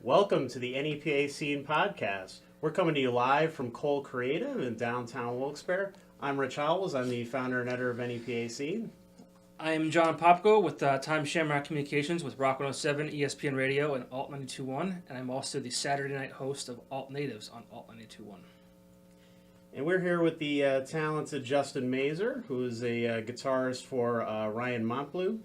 Welcome to the NEPA Scene Podcast. We're coming to you live from Cole Creative in downtown Wilkes-Barre. I'm Rich Howells. I'm the founder and editor of NEPA Scene. I'm John Popko with Time Shamrock Communications with Rock 107, ESPN Radio, and Alt 92.1, and I'm also the Saturday night host of Alt Natives on Alt 92.1. And we're here with the talented Justin Mazer, who is a guitarist for Ryan Montbleau,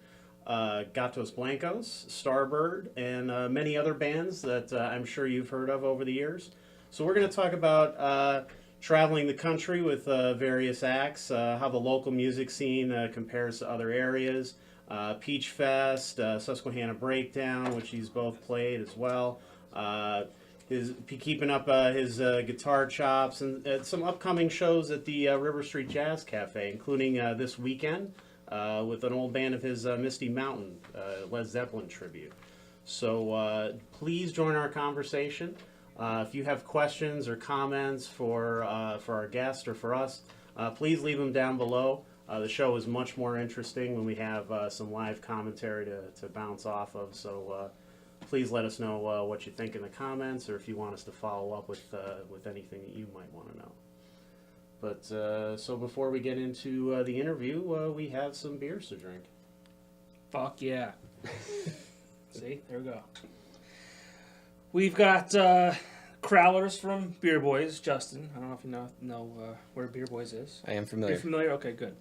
Gatos Blancos, Starbird, and many other bands that I'm sure you've heard of over the years. So we're going to talk about traveling the country with various acts, how the local music scene compares to other areas, Peach Fest, Susquehanna Breakdown, which he's both played as well, keeping up his guitar chops, and some upcoming shows at the River Street Jazz Cafe, including this weekend with an old band of his, Misty Mountain, Led Zeppelin tribute. So please join our conversation. If you have questions or comments for our guest or for us, please leave them down below. The show is much more interesting when we have some live commentary to bounce off of. So please let us know what you think in the comments, or if you want us to follow up with anything that you might want to know. But so before we get into the interview, we have some beers to drink. Fuck yeah. See, there we go. We've got crowlers from Beer Boys. Justin, I don't know if you know where Beer Boys is. I am familiar. You're familiar? Okay, good.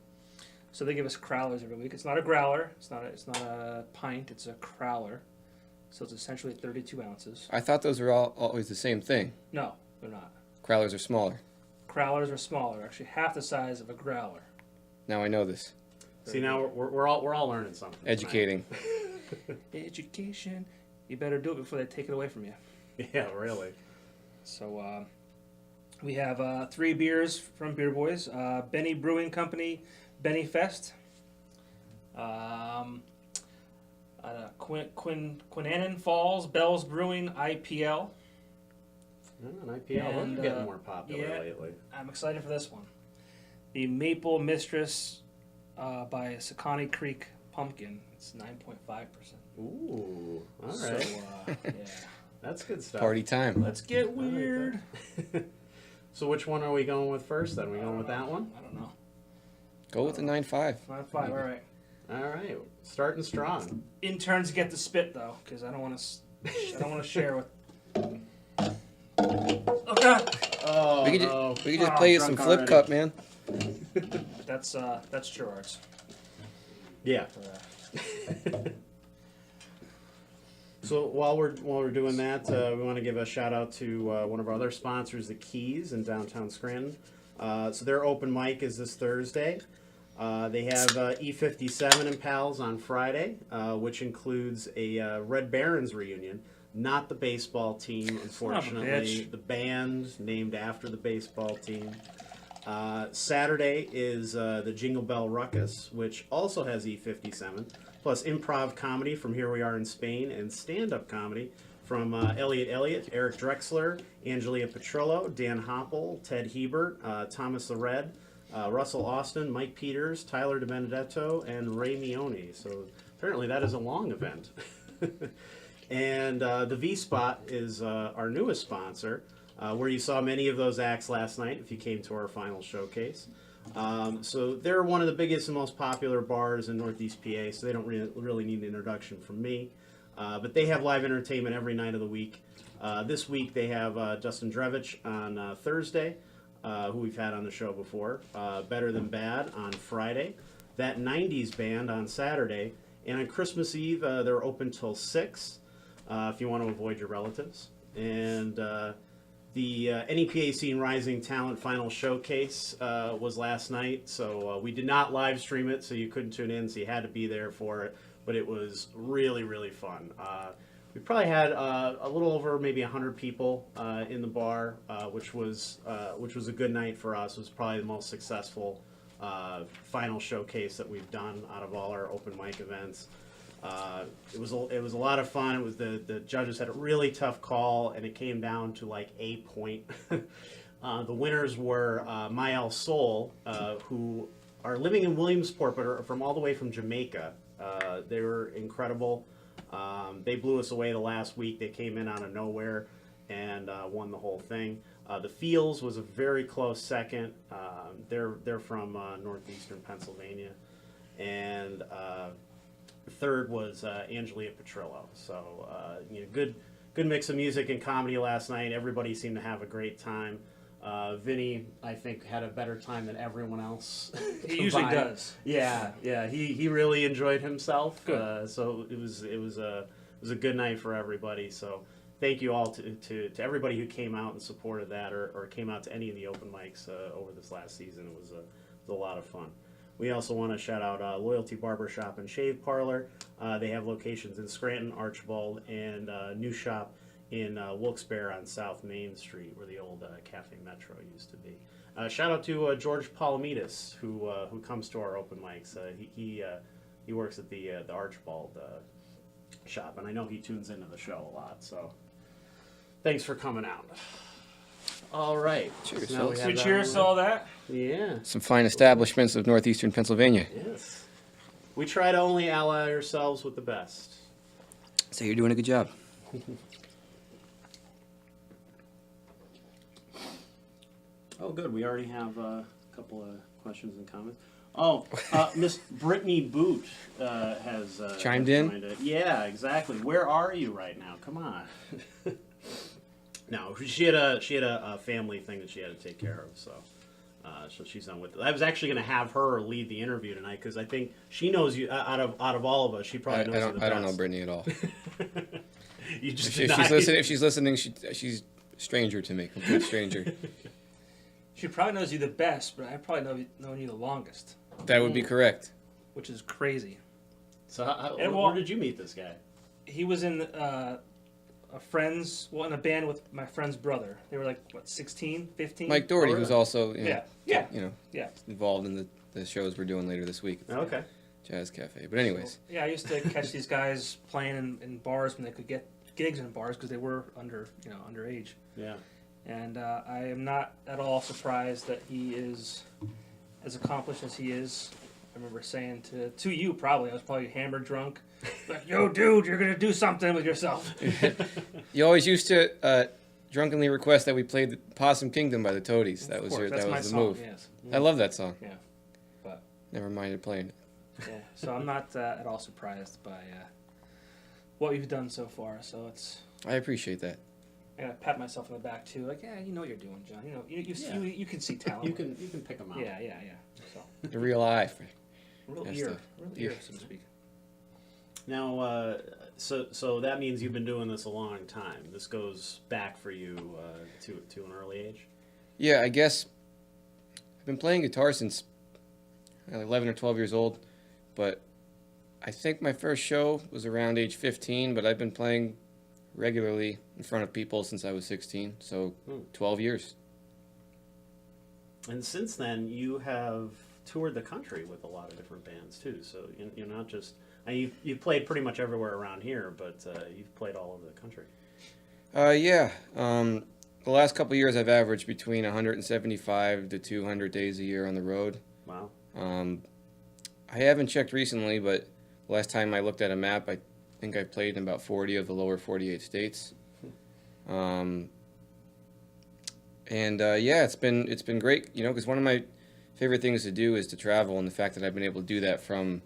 So they give us crowlers every week. It's not a growler. It's not a pint. It's a crowler. So it's essentially 32 ounces. I thought those were always the same thing. No, they're not. Crowlers are smaller. Crowlers are smaller, actually half the size of a growler. Now I know this. See, now we're all learning something. Educating. Education. You better do it before they take it away from you. Yeah, really. So we have 3 beers from Beer Boys. Benny Brewing Company, BennyFest. Quinannan Falls Bells Brewing IPL. An IPL. Those are getting more popular lately. I'm excited for this one. The Maple Mistress by Saucony Creek Pumpkin. It's 9.5%. Ooh, all right. So, yeah. That's good stuff. Party time. Let's get weird. So which one are we going with first then? Are we going with that one? I don't know. Go with the 9.5. 9.5, all right. All right, starting strong. Interns get to spit though, because I don't want to share with. Oh God! Oh, We could just play you some flip cup, man. That's Gerard's. Yeah. So while we're doing that, we want to give a shout out to one of our other sponsors, the Keys in downtown Scranton. So their open mic is this Thursday. They have E57 and Pals on Friday, which includes a Red Barons reunion. Not the baseball team, unfortunately. The band named after the baseball team. Saturday is the Jingle Bell Ruckus, which also has E57, plus improv comedy from Here We Are in Spain, and stand-up comedy from Elliot Elliott, Eric Drexler, Angelia Petrillo, Dan Hoppel, Ted Hebert, Thomas the Red, Russell Austin, Mike Peters, Tyler DiBenedetto, and Ray Mione. So apparently that is a long event. And the V-Spot is our newest sponsor, where you saw many of those acts last night if you came to our final showcase. So they're one of the biggest and most popular bars in Northeast PA, so they don't really need an introduction from me. But they have live entertainment every night of the week. This week they have Dustin Drevich on Thursday, who we've had on the show before, Better Than Bad on Friday, That 90s Band on Saturday, and on Christmas Eve they're open till 6 if you want to avoid your relatives. And the NEPA Scene Rising Talent Final Showcase was last night, so we did not live stream it, so you couldn't tune in, so you had to be there for it, but it was really, really fun. We probably had a little over maybe 100 people in the bar, which was a good night for us. It was probably the most successful final showcase that we've done out of all our open mic events. It was a lot of fun. It was the judges had a really tough call, and it came down to like a point. The winners were Mael Soul, who are living in Williamsport but are from all the way from Jamaica. They were incredible. They blew us away the last week. They came in out of nowhere and won the whole thing. The Fields was a very close second. They're from northeastern Pennsylvania, and third was Angelia Petrillo. So good mix of music and comedy last night. Everybody seemed to have a great time. Vinny, I think, had a better time than everyone else. He usually does. Yeah. He really enjoyed himself. Good. So it was a good night for everybody. So thank you all to everybody who came out and supported that, or came out to any of the open mics over this last season. It was a lot of fun. We also want to shout out Loyalty Barbershop and Shave Parlor. They have locations in Scranton, Archibald, and a new shop in Wilkes-Barre on South Main Street, where the old Cafe Metro used to be. Shout out to George Palamides, who comes to our open mics. He works at the Archibald shop, and I know he tunes into the show a lot. So thanks for coming out. All right. Cheers, Now fellas. we have that Cheers on. to all that. Yeah. Some fine establishments of northeastern Pennsylvania. Yes. We try to only ally ourselves with the best. So you're doing a good job. Oh, good. We already have a couple of questions and comments. Oh, Miss Brittany Boot has Chimed has in? joined it. Yeah, exactly. Where are you right now? Come on. No, she had a family thing that she had to take care of, so she's on with it. I was actually going to have her lead the interview tonight because I think she knows you out of all of us. She probably knows you the best. I don't know Brittany at all. You just if she's listening, she's a stranger to me, complete stranger. She probably knows you the best, but I probably known you the longest, That would be correct. which is crazy. So And where did you meet this guy? He was in in a band with my friend's brother. They were like, what, 16, 15? Mike Doherty, Oh, who's really? also Yeah. involved in the shows we're doing later this week at the Okay. Jazz Cafe. But anyways, Yeah, I used to catch these guys playing in bars when they could get gigs in bars because they were underage. Yeah. And I am not at all surprised that he is as accomplished as he is. I remember saying to you, probably, I was probably hammered drunk, like, yo, dude, you're going to do something with yourself. you always used to drunkenly request that we played the Possum Kingdom by the Toadies. That was That's my the song, move. yes. I love that song. Yeah. But, Never minded playing it. yeah. So I'm not at all surprised by what you've done so far. So I appreciate that. I gotta pat myself on the back too. Like, yeah, you know what you're doing, John. You know, you can see talent. You can pick them out. Yeah. So The real eye. real That's ear, the- real ear, so to speak. Now, so that means you've been doing this a long time. This goes back for you to an early age. Yeah, I guess I've been playing guitar since 11 or 12 years old, but I think my first show was around age 15, but I've been playing regularly in front of people since I was 16, so 12 years. And since then, you have toured the country with a lot of different bands too. So you're not just you've played pretty much everywhere around here, but you've played all over the country. Yeah. The last couple of years, I've averaged between 175 to 200 days a year on the road. Wow. I haven't checked recently, but last time I looked at a map, I think I played in about 40 of the lower 48 states. Yeah, it's been great, because one of my favorite things to do is to travel, and the fact that I've been able to do that from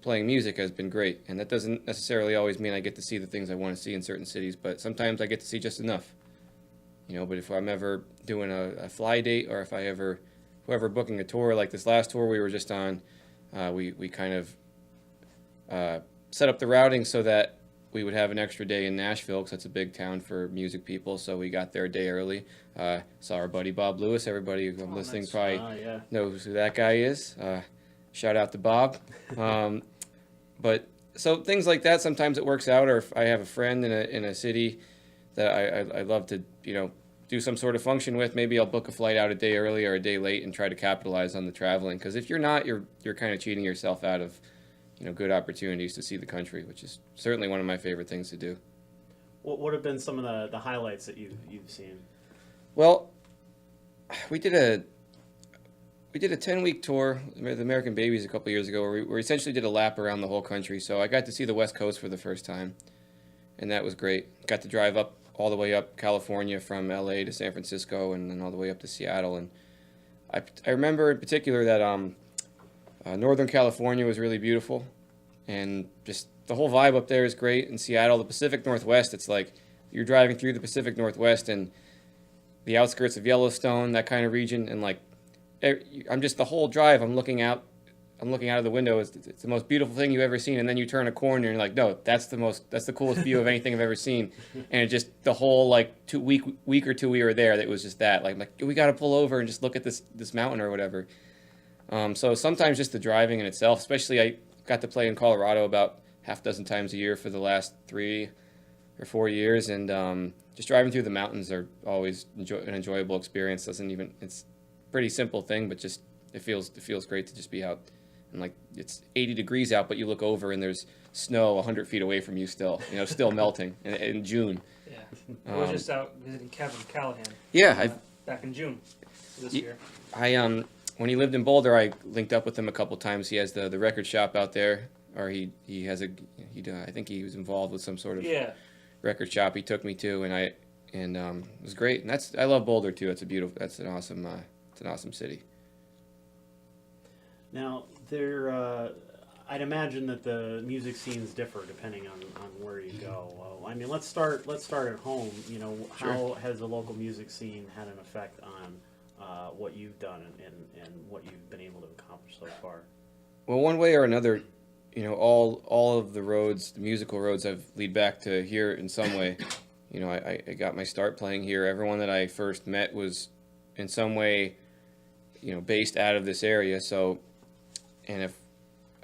playing music has been great. And that doesn't necessarily always mean I get to see the things I want to see in certain cities, but sometimes I get to see just enough. But if I'm ever doing a fly date, or if whoever booking a tour, like this last tour we were just on, we kind of set up the routing so that we would have an extra day in Nashville, because that's a big town for music people, so we got there a day early. Saw our buddy Bob Lewis. Everybody who I'm listening probably knows who that guy is. Shout out to Bob. But so things like that, sometimes it works out, or if I have a friend in a city that I love to do some sort of function with, maybe I'll book a flight out a day early or a day late and try to capitalize on the traveling, because if you're not, you're kind of cheating yourself out of good opportunities to see the country, which is certainly one of my favorite things to do. What have been some of the highlights that you've seen? Well, we did we did a 10-week tour with American Babies a couple years ago where we essentially did a lap around the whole country. So I got to see the West Coast for the first time, and that was great. Got to drive up all the way up California from LA to San Francisco and then all the way up to Seattle. And I remember in particular that Northern California was really beautiful, and just the whole vibe up there is great. In Seattle, the Pacific Northwest, it's like you're driving through the Pacific Northwest and the outskirts of Yellowstone, that kind of region, and like I'm just the whole drive. I'm looking out of the window. It's the most beautiful thing you've ever seen, and then you turn a corner and you're like, no, that's the coolest view of anything I've ever seen. And it just the whole like week or two we were there, that was just that like we got to pull over and just look at this mountain or whatever. So sometimes just the driving in itself, especially I got to play in Colorado about half dozen times a year for the last 3 or 4 years, and just driving through the mountains are always an enjoyable experience. It's a pretty simple thing, but just it feels great to just be out, and like it's 80 degrees out, but you look over and there's snow 100 feet away from you still melting in June. Yeah, I was just out visiting Kevin Callahan. Yeah, back in June this year. When he lived in Boulder, I linked up with him a couple times. He has the record shop out there, or he I think he was involved with some sort of record shop he took me to, and it was great. And I love Boulder too. It's an awesome city. Now I'd imagine that the music scenes differ depending on where you go. I mean, let's start at home. Sure. How has the local music scene had an effect on what you've done and what you've been able to accomplish so far? Well, one way or another, all of the roads, the musical roads, lead back to here in some way. I got my start playing here. Everyone that I first met was in some way, based out of this area. So, and if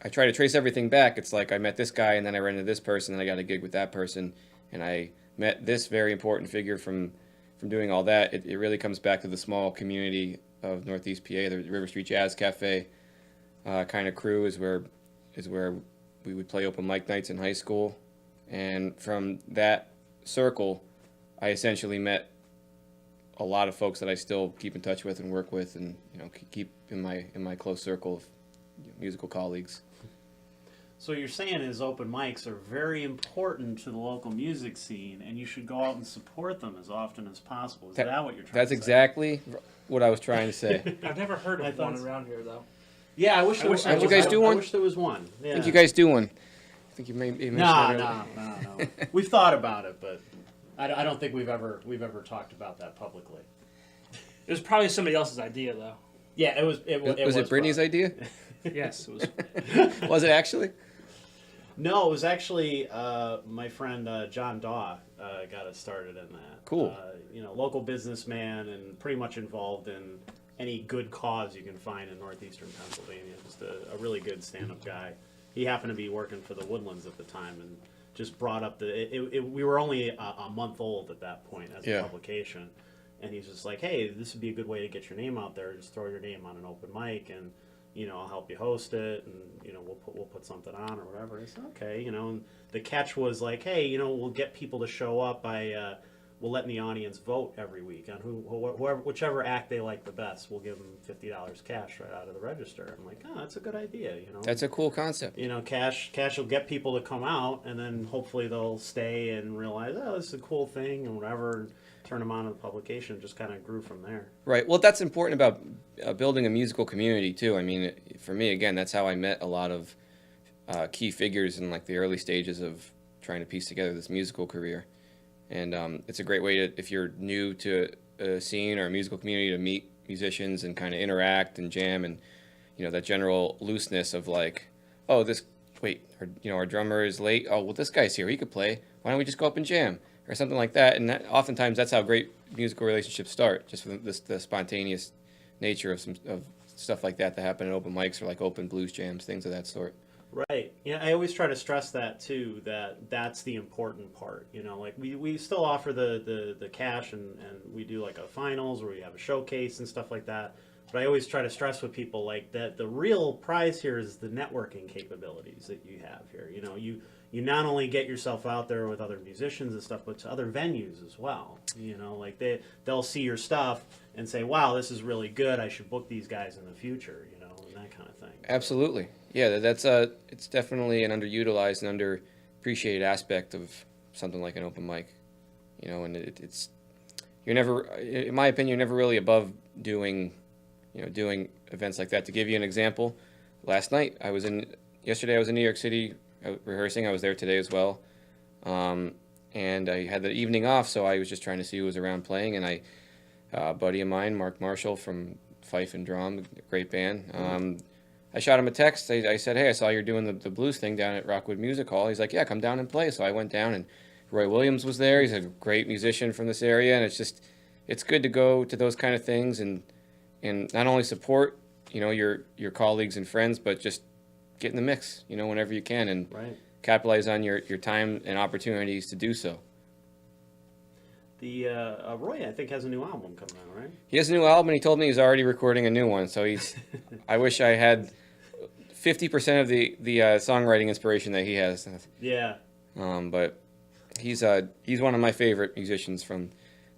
I try to trace everything back, it's like I met this guy, and then I ran into this person, and I got a gig with that person, and I met this very important figure from doing all that. It really comes back to the small community of Northeast PA. The River Street Jazz Cafe kind of crew is where we would play open mic nights in high school, and from that circle, I essentially met a lot of folks that I still keep in touch with and work with, and keep in my close circle of musical colleagues. So you're saying is open mics are very important to the local music scene, and you should go out and support them as often as possible. Is that what you're trying to say? That's exactly what I was trying to say. I've never heard of one around here, though. Yeah, I wish there was. You guys do one? I wish there was one. Yeah. I think you guys do one. I think you may mention No. We've thought about it, but I don't think we've ever talked about that publicly. It was probably somebody else's idea, though. Yeah, it was. Was it Brittany's idea? Yes, it was. Was it actually? No, it was actually my friend John Daw got us started in that. Cool. Local businessman and pretty much involved in any good cause you can find in northeastern Pennsylvania. Just a really good stand-up guy. He happened to be working for the Woodlands at the time and just brought up we were only a month old at that point as a publication. And he's just like, hey, this would be a good way to get your name out there. Just throw your name on an open mic, and I'll help you host it, and we'll put something on or whatever. It's okay, and the catch was like, hey, we'll get people to show up by we'll let the audience vote every week on whichever act they like the best. We'll give them $50 cash right out of the register. I'm like, oh, that's a good idea. That's a cool concept. Cash will get people to come out, and then hopefully they'll stay and realize, oh, this is a cool thing and whatever. And turn them on to the publication. Just kind of grew from there. Right. Well, that's important about building a musical community too. I mean, for me, again, that's how I met a lot of key figures in like the early stages of trying to piece together this musical career. And it's a great way to, if you're new to a scene or a musical community, to meet musicians and kind of interact and jam, and that general looseness of like, oh, our drummer is late. Oh, well, this guy's here. He could play. Why don't we just go up and jam? Or something like that. And oftentimes that's how great musical relationships start, just from the spontaneous nature of stuff like that happen at open mics or like open blues jams, things of that sort. Right. Yeah, I always try to stress that too, that's the important part. Like we still offer the cash, and we do like a finals where we have a showcase and stuff like that. But I always try to stress with people like that the real prize here is the networking capabilities that you have here. you not only get yourself out there with other musicians and stuff, but to other venues as well. You know, like they'll see your stuff and say, wow, this is really good. I should book these guys in the future, you know, and that kind of thing. Absolutely. Yeah, that's it's definitely an underutilized and underappreciated aspect of something like an open mic. You know, and it's you're never, in my opinion, you're never really above doing events like that. To give you an example, yesterday I was in New York City rehearsing. I was there today as well. And I had the evening off, so I was just trying to see who was around playing. And a buddy of mine, Mark Marshall from Fife and Drum, great band. I shot him a text. I said, hey, I saw you're doing the blues thing down at Rockwood Music Hall. He's like, yeah, come down and play. So I went down, and Roy Williams was there. He's a great musician from this area, and it's good to go to those kind of things and not only support, your colleagues and friends, but just get in the mix, whenever you can, and Right. capitalize on your time and opportunities to do so. The Roy, I think, has a new album coming out, right? He has a new album, and he told me he's already recording a new one. So I wish I had 50% of the songwriting inspiration that he has. Yeah. But he's one of my favorite musicians from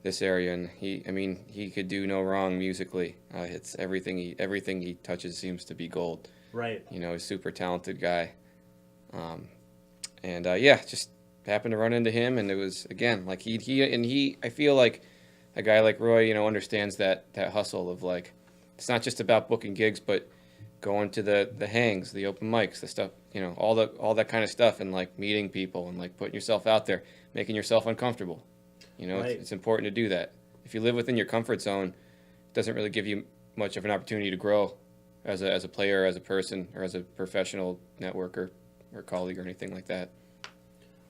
this area, and he could do no wrong musically. It's everything he touches seems to be gold. Right. He's a super talented guy. Just happened to run into him, and it was, again, like I feel like a guy like Roy, understands that hustle of, like, it's not just about booking gigs, but going to the hangs, the open mics, the stuff, all that kind of stuff, and, like, meeting people and, like, putting yourself out there, making yourself uncomfortable. Right. It's important to do that. If you live within your comfort zone, it doesn't really give you much of an opportunity to grow as a player, as a person, or as a professional networker or colleague or anything like that.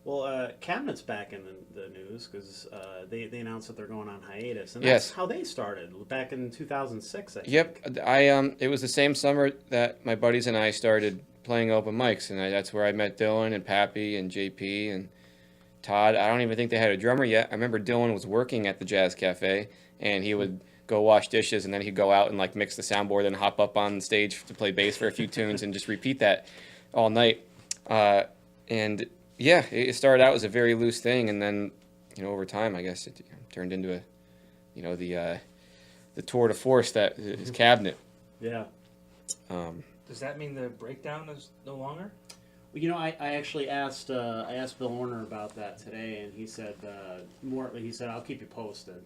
Well, Cabinet's back in the news because they announced that they're going on hiatus, and Yes. that's how they started back in 2006. I think. Yep, it was the same summer that my buddies and I started playing open mics, and that's where I met Dylan and Pappy and JP and Todd. I don't even think they had a drummer yet. I remember Dylan was working at the Jazz Cafe, and he would go wash dishes, and then he'd go out and, like, mix the soundboard and hop up on stage to play bass for a few tunes and just repeat that all night. It started out as a very loose thing, and then, over time, I guess it turned into the tour de force that is Cabinet. Yeah. Does that mean the breakdown is no longer? Well, I actually asked Bill Warner about that today, and he said I'll keep you posted.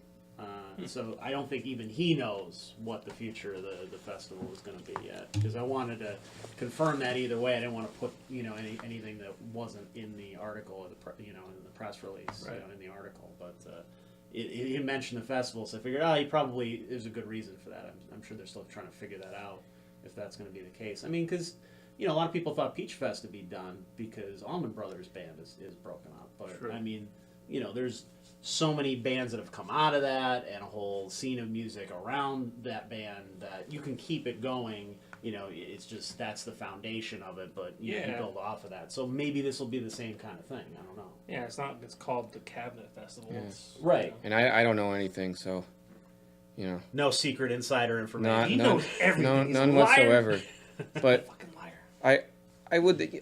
So I don't think even he knows what the future of the festival is going to be yet, because I wanted to confirm that either way. I didn't want to put anything that wasn't in the article or in the press release, Right. in the article. But he mentioned the festival, so I figured, there's a good reason for that. I'm sure they're still trying to figure that out if that's going to be the case. I mean, because a lot of people thought Peach Fest would be done because Allman Brothers Band is broken up, but True. I mean, there's so many bands that have come out of that and a whole scene of music around that band that you can keep it going. It's just that's the foundation of it, but you build off of that. So maybe this will be the same kind of thing. I don't know. Yeah, it's called the Cabinet Festival. Yeah. It's, Right. And I don't know anything, so, No secret insider information. He knows everything. none He's a liar. whatsoever. But Fucking liar.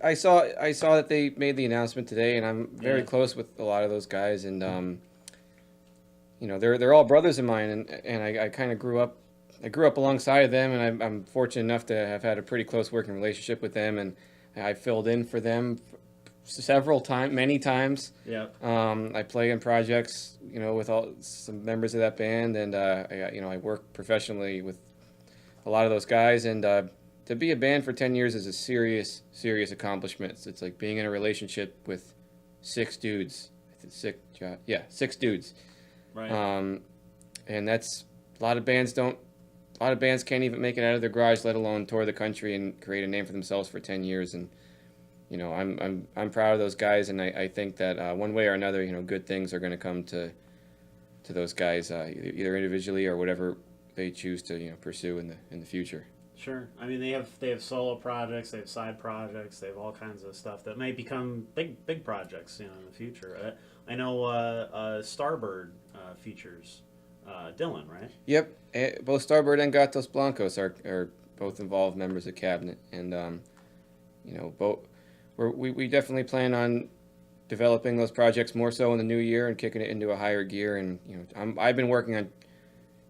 I saw that they made the announcement today, and I'm very Yeah. close with a lot of those guys, and they're all brothers of mine, and I kind of grew up alongside of them, and I'm fortunate enough to have had a pretty close working relationship with them, and I filled in for them many times. Yeah. I play in projects, with some members of that band, and I work professionally with a lot of those guys, and to be a band for 10 years is a serious accomplishment. It's like being in a relationship with six dudes. Six dudes. Right. And that's a lot of bands can't even make it out of their garage, let alone tour the country and create a name for themselves for 10 years. And I'm proud of those guys, and I think that one way or another, good things are going to come to those guys, either individually or whatever they choose to pursue in the future. Sure. I mean, they have solo projects, they have side projects, they have all kinds of stuff that may become big projects, in the future. I know Starbird features Dylan, right? Yep. Both Starbird and Gatos Blancos are both involved members of Cabinet, and both we definitely plan on developing those projects more so in the new year and kicking it into a higher gear. And I've been working on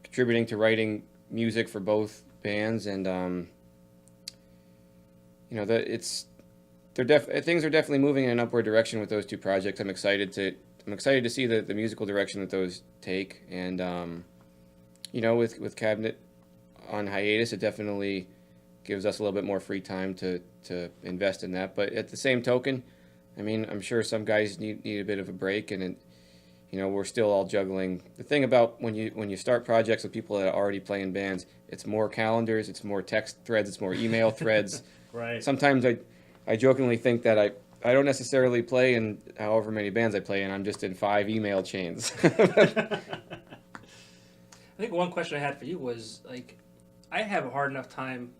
contributing to writing music for both bands, and things are definitely moving in an upward direction with those two projects. I'm excited to see the musical direction that those take, and with Cabinet on hiatus, it definitely gives us a little bit more free time to invest in that. But at the same token, I mean, I'm sure some guys need a bit of a break, and we're still all juggling. The thing about when you start projects with people that are already playing bands, it's more calendars, it's more text threads, it's more email threads. Right. Sometimes I jokingly think that I don't necessarily play in however many bands I play in. I'm just in 5 email chains. I think one question I had for you was, like, I have a hard enough time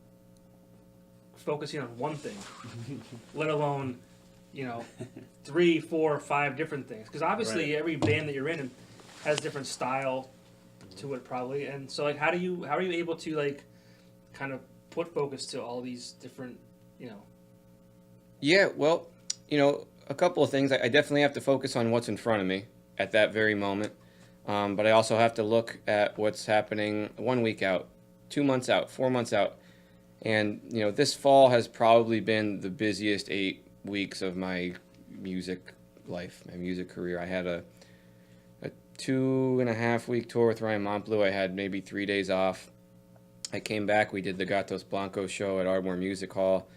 focusing on one thing, let alone, 3, 4, 5 different things. Because obviously every band that you're in has different style to it probably. And so, like, how are you able to, like, kind of put focus to all these different, Yeah, well, a couple of things. I definitely have to focus on what's in front of me at that very moment. But I also have to look at what's happening 1 week out, 2 months out, 4 months out. And, this fall has probably been the busiest 8 weeks of my music life, my music career. I had a 2.5 week tour with Ryan Montbleau. I had maybe 3 days off. I came back. We did the Gatos Blancos show at Ardmore Music Hall.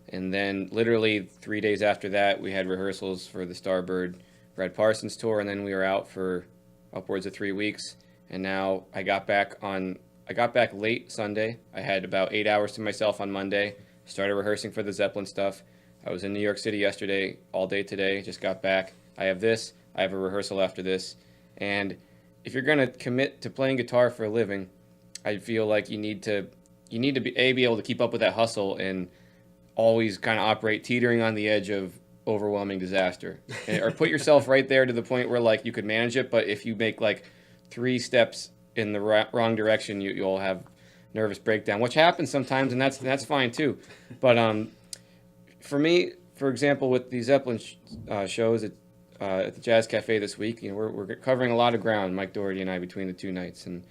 And then literally 3 days after that, we had rehearsals for the Starbird Red Parsons tour. And then we were out for upwards of 3 weeks. And now I got back late Sunday. I had about 8 hours to myself on Monday. Started rehearsing for the Zeppelin stuff. I was in New York City yesterday, all day today. Just got back. I have a rehearsal after this. And if you're going to commit to playing guitar for a living, I feel like you need to be able to keep up with that hustle and always kind of operate teetering on the edge of overwhelming disaster, or put yourself right there to the point where, like, you could manage it, but if you make like 3 steps in the wrong direction, you'll have nervous breakdown, which happens sometimes, and that's fine too. But for me, for example, with the Zeppelin shows at the Jazz Cafe this week, we're covering a lot of ground, Mike Doherty and I, between the 2 nights, and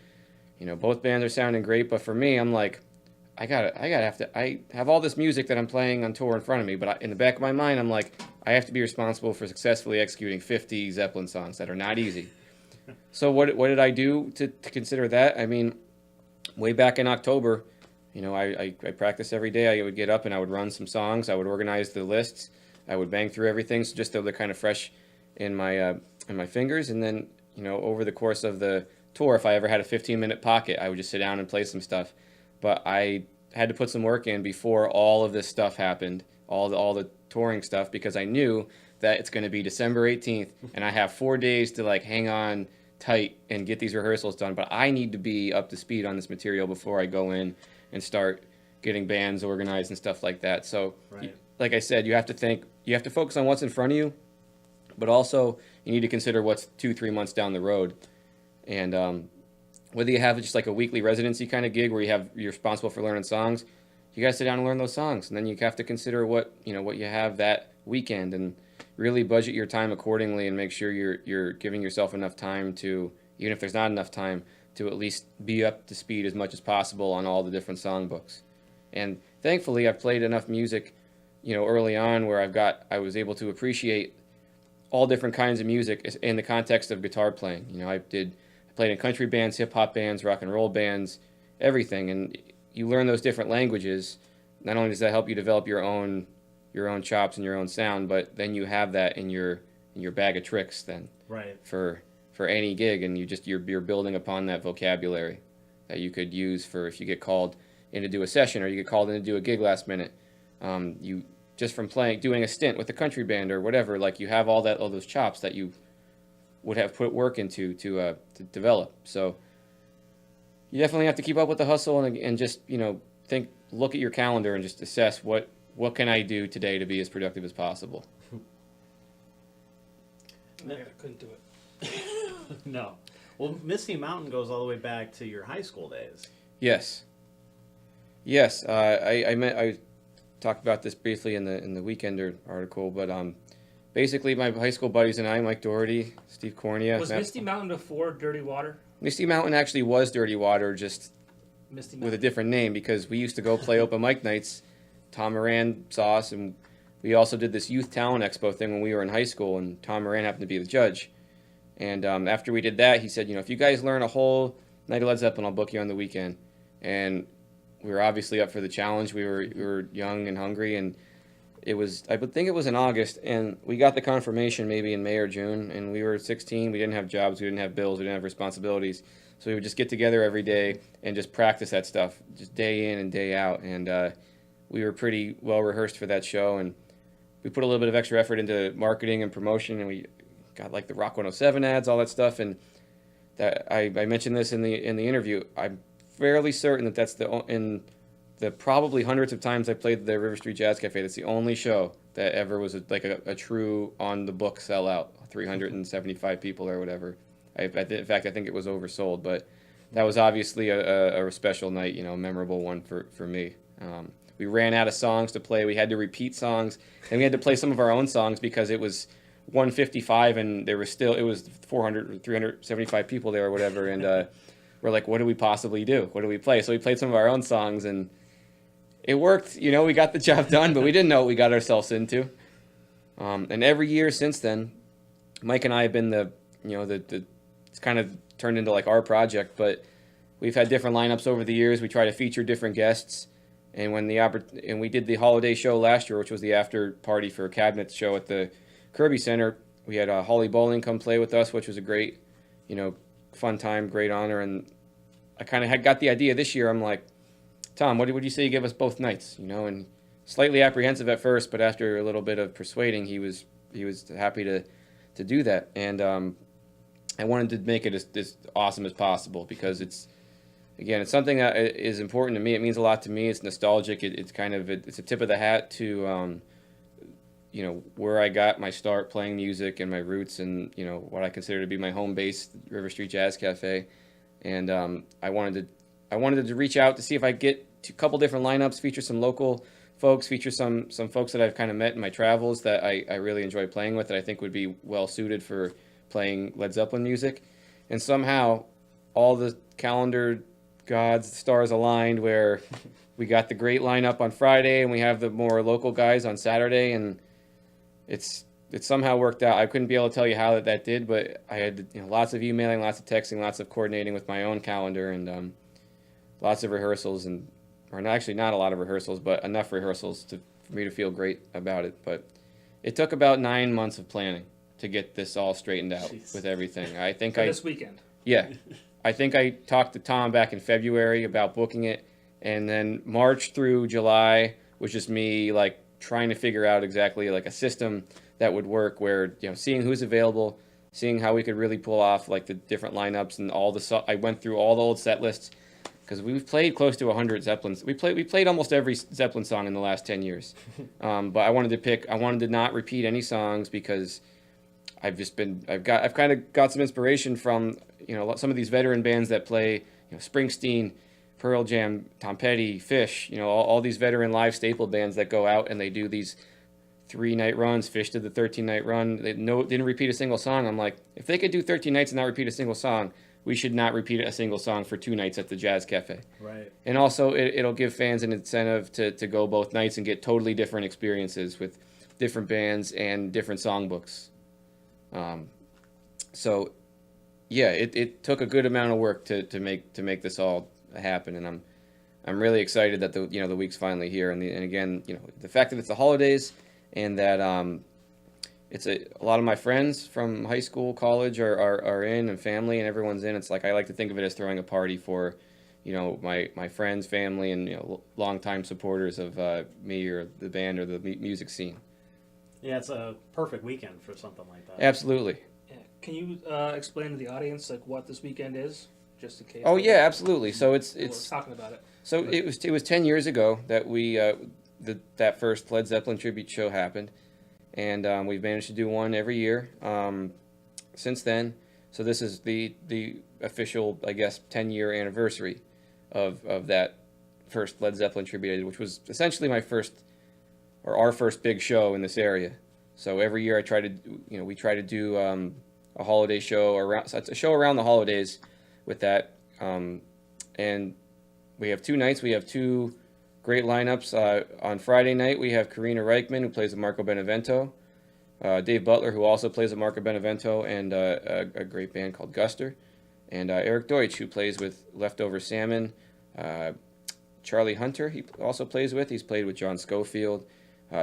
both bands are sounding great. But for me, I'm like, I have all this music that I'm playing on tour in front of me, but in the back of my mind, I'm like, I have to be responsible for successfully executing 50 Zeppelin songs that are not easy. So what did I do to consider that? I mean, way back in October, I practiced every day. I would get up and I would run some songs. I would organize the lists. I would bang through everything, so just so they're kind of fresh in my fingers. And then, over the course of the tour, if I ever had a 15-minute pocket, I would just sit down and play some stuff. But I had to put some work in before all of this stuff happened, all the touring stuff, because I knew that it's going to be December 18th, and I have 4 days to, like, hang on tight and get these rehearsals done. But I need to be up to speed on this material before I go in and start getting bands organized and stuff like that. So, like I said, you have to focus on what's in front of you, but also you need to consider what's 2-3 months down the road. And whether you have just like a weekly residency kind of gig where you're responsible for learning songs, you got to sit down and learn those songs. And then you have to consider what you have that weekend, and really budget your time accordingly, and make sure you're giving yourself enough time to, even if there's not enough time, to at least be up to speed as much as possible on all the different songbooks. And thankfully, I've played enough music, early on where I was able to appreciate all different kinds of music in the context of guitar playing. I played in country bands, hip-hop bands, rock and roll bands, everything. And you learn those different languages. Not only does that help you develop your own chops and your own sound, but then you have that in your bag of tricks then. Right. For any gig, and you're building upon that vocabulary that you could use for if you get called in to do a session, or you get called in to do a gig last minute. You just from doing a stint with a country band or whatever, like, you have all those chops that you would have put work into to develop. So you definitely have to keep up with the hustle, and just look at your calendar and just assess what can I do today to be as productive as possible. I couldn't do it. No. Well, Misty Mountain goes all the way back to your high school days. Yes. I talked about this briefly in the Weekender article, but basically my high school buddies and I, Mike Doherty, Steve Cornea. Was Misty Mountain before Dirty Water? Misty Mountain actually was Dirty Water, just Misty with a Mountain. different name, because we used to go play open mic nights. Tom Moran saw us, and we also did this youth talent expo thing when we were in high school, and Tom Moran happened to be the judge. And after we did that, he said, if you guys learn a whole night of Led Zeppelin, I'll book you on the weekend. And we were obviously up for the challenge. We were young and hungry, and I would think it was in August, and we got the confirmation maybe in May or June, and we were 16. We didn't have jobs, we didn't have bills, we didn't have responsibilities. So we would just get together every day and just practice that stuff, just day in and day out. And we were pretty well rehearsed for that show, and we put a little bit of extra effort into marketing and promotion, and we got like the Rock 107 ads, all that stuff. And that I mentioned this in the interview. I'm fairly certain that that's in the probably hundreds of times I played the River Street Jazz Cafe, that's the only show that ever was a true on the book sellout, 375 people or whatever. In fact, I think it was oversold, but that was obviously a special night, a memorable one for me. We ran out of songs to play. We had to repeat songs, and we had to play some of our own songs because it was 155 and it was 400 or 375 people there or whatever, and we're like, what do we possibly do? What do we play? So we played some of our own songs, and it worked. We got the job done, but we didn't know what we got ourselves into. And every year since then, Mike and I have been it's kind of turned into like our project, but we've had different lineups over the years. We try to feature different guests. And and we did the holiday show last year, which was the after party for a cabinet show at the Kirby Center. We had Holly Bowling come play with us, which was a great, fun time, great honor. And I kind of got the idea this year. I'm like, Tom, what would you say you give us both nights? And slightly apprehensive at first, but after a little bit of persuading, he was happy to do that. And I wanted to make it as awesome as possible, because it's something that is important to me. It means a lot to me. It's nostalgic. It's a tip of the hat to, where I got my start playing music and my roots, and, what I consider to be my home base, River Street Jazz Cafe. And I wanted to reach out to see if I get a couple different lineups, feature some local folks, feature some folks that I've kind of met in my travels that I really enjoy playing with, that I think would be well suited for playing Led Zeppelin music. And somehow all the calendar gods, stars aligned, where we got the great lineup on Friday and we have the more local guys on Saturday, and it somehow worked out. I couldn't be able to tell you how that did, but I had lots of emailing, lots of texting, lots of coordinating with my own calendar, and lots of rehearsals, not a lot of rehearsals, but enough rehearsals for me to feel great about it. But it took about 9 months of planning to get this all straightened out. Jeez. With everything. I think this weekend. Yeah. I think I talked to Tom back in February about booking it, and then March through July was just me trying to figure out exactly a system that would work, where seeing who's available, seeing how we could really pull off the different lineups and I went through all the old set lists, because we've played close to 100 Zeppelins. We played almost every Zeppelin song in the last 10 years. But I wanted to not repeat any songs, because I've kind of got some inspiration from some of these veteran bands that play, Springsteen, Pearl Jam, Tom Petty, Fish, all these veteran live staple bands that go out and they do these 3-night runs. Fish did the 13-night run. They didn't repeat a single song. I'm like, if they could do 13 nights and not repeat a single song, we should not repeat a single song for 2 nights at the Jazz Cafe. Right. And also, it'll give fans an incentive to go both nights and get totally different experiences with different bands and different songbooks. So, yeah, it took a good amount of work to make this all happen, and I'm really excited that the week's finally here, and again, the fact that it's the holidays, and that it's a lot of my friends from high school, college are in, and family, and everyone's in. It's I like to think of it as throwing a party for, my friends, family, and longtime supporters of me or the band or the music scene. Yeah, it's a perfect weekend for something like that. Absolutely. Yeah. Can you explain to the audience what this weekend is, just in case? Oh yeah, absolutely. So we're it's talking about it. So it was 10 years ago that we that first Led Zeppelin tribute show happened, and we've managed to do one every year since then. So this is the official, I guess, 10-year anniversary of that first Led Zeppelin tribute I did, which was essentially my first or our first big show in this area. So every year we try to do a holiday show around. So it's a show around the holidays with that. And we have 2 nights. We have 2 great lineups. On Friday night, we have Karina Reichman, who plays with Marco Benevento, Dave Butler, who also plays with Marco Benevento, and a great band called Guster, and Eric Deutsch, who plays with Leftover Salmon. Charlie Hunter, he also plays with. He's played with John Schofield,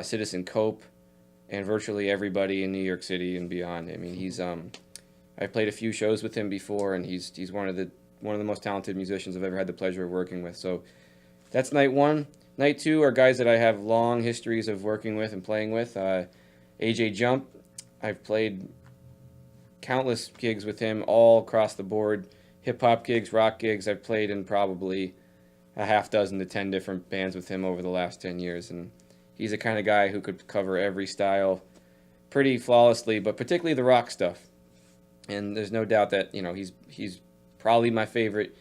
Citizen Cope, and virtually everybody in New York City and beyond. I mean, he's I've played a few shows with him before, and he's one of the most talented musicians I've ever had the pleasure of working with. So that's night 1. Night 2 are guys that I have long histories of working with and playing with. AJ Jump, I've played countless gigs with him all across the board. Hip-hop gigs, rock gigs. I've played in probably a half dozen to 10 different bands with him over the last 10 years. And he's the kind of guy who could cover every style pretty flawlessly, but particularly the rock stuff. And there's no doubt that, he's probably my favorite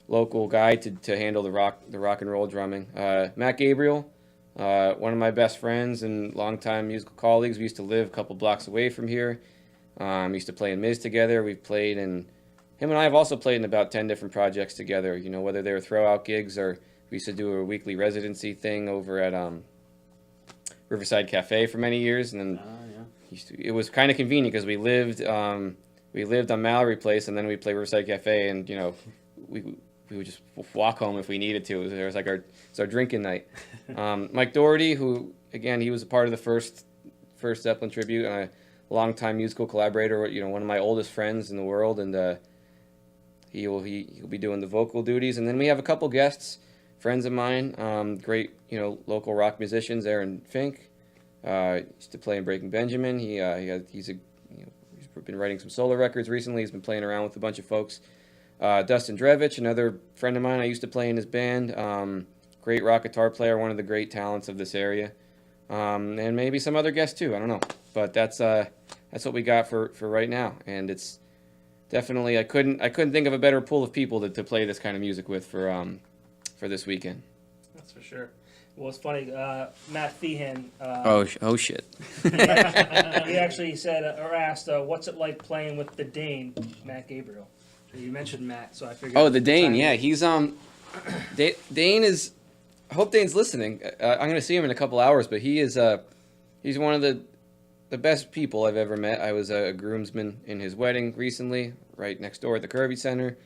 local guy to handle the rock and roll drumming. Matt Gabriel, one of my best friends and longtime musical colleagues. We used to live a couple blocks away from here. We used to play in Miz together. We've played in, him and I have also played in about 10 different projects together, whether they were throw-out gigs or we used to do a weekly residency thing over at Riverside Cafe for many years. And then it was kind of convenient because we lived on Mallory Place, and then we played Riverside Cafe, and we would just walk home if we needed to. It was like our drinking night. Mike Doherty, who again he was a part of the first Zeppelin tribute and a longtime musical collaborator. One of my oldest friends in the world, and he'll be doing the vocal duties. And then we have a couple guests, friends of mine, great local rock musicians. Aaron Fink used to play in Breaking Benjamin. He's been writing some solo records recently. He's been playing around with a bunch of folks. Dustin Drevich, another friend of mine. I used to play in his band. Great rock guitar player, one of the great talents of this area. And maybe some other guests too. I don't know, but that's what we got for right now. And it's definitely I couldn't think of a better pool of people to play this kind of music with for this weekend. That's for sure. Well, it's funny. Matt Feehan. Oh shit. He actually said or asked, "What's it like playing with the Dane, Matt Gabriel?" You mentioned Matt, so I figured. Oh, the Dane. Yeah, he's Dane is. I hope Dane's listening. I'm going to see him in a couple hours, but he's one of the best people I've ever met. I was a groomsman in his wedding recently, right next door at the Kirby Center.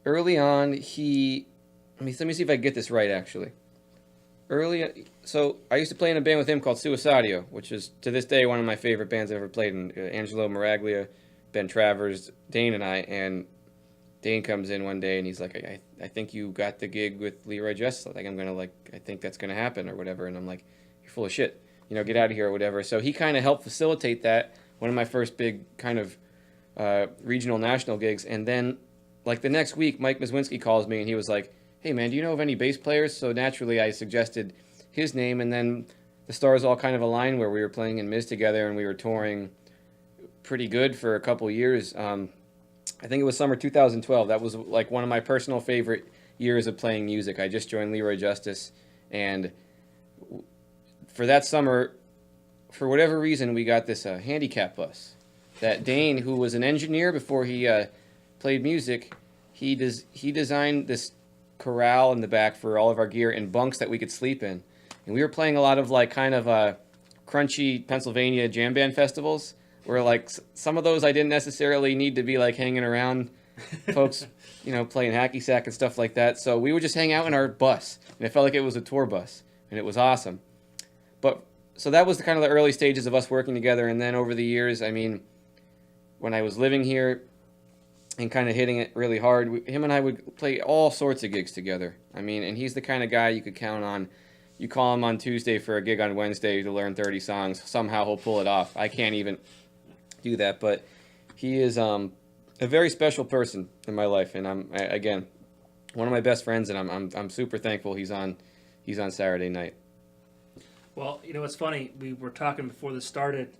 Early on, let me see if I get this right, actually. So I used to play in a band with him called Suicidio, which is, to this day, one of my favorite bands I've ever played in. Angelo Miraglia, Ben Travers, Dane, and I. And Dane comes in one day, and he's like, I think you got the gig with Leroy Justice. I think that's going to happen, or whatever. And I'm like, you're full of shit. Get out of here, or whatever. So he kind of helped facilitate that, one of my first big kind of regional, national gigs. And then, the next week, Mike Miswinski calls me, and he was like, hey, man, do you know of any bass players? So naturally, I suggested his name, and then the stars all kind of aligned where we were playing in Miz together, and we were touring pretty good for a couple years. I think it was summer 2012. That was one of my personal favorite years of playing music. I just joined Leroy Justice, and for that summer, for whatever reason, we got this handicap bus that Dane, who was an engineer before he played music, he designed this corral in the back for all of our gear and bunks that we could sleep in. And we were playing a lot of crunchy Pennsylvania jam band festivals where some of those I didn't necessarily need to be hanging around folks, playing hacky sack and stuff like that. So we would just hang out in our bus, and it felt like it was a tour bus, and it was awesome. But so that was the early stages of us working together. And then over the years, when I was living here and kind of hitting it really hard, him and I would play all sorts of gigs together. And he's the kind of guy you could count on. You call him on Tuesday for a gig on Wednesday to learn 30 songs. Somehow he'll pull it off. I can't even do that, but he is a very special person in my life, and again one of my best friends, and I'm super thankful he's on Saturday night. Well, it's funny. We were talking before this started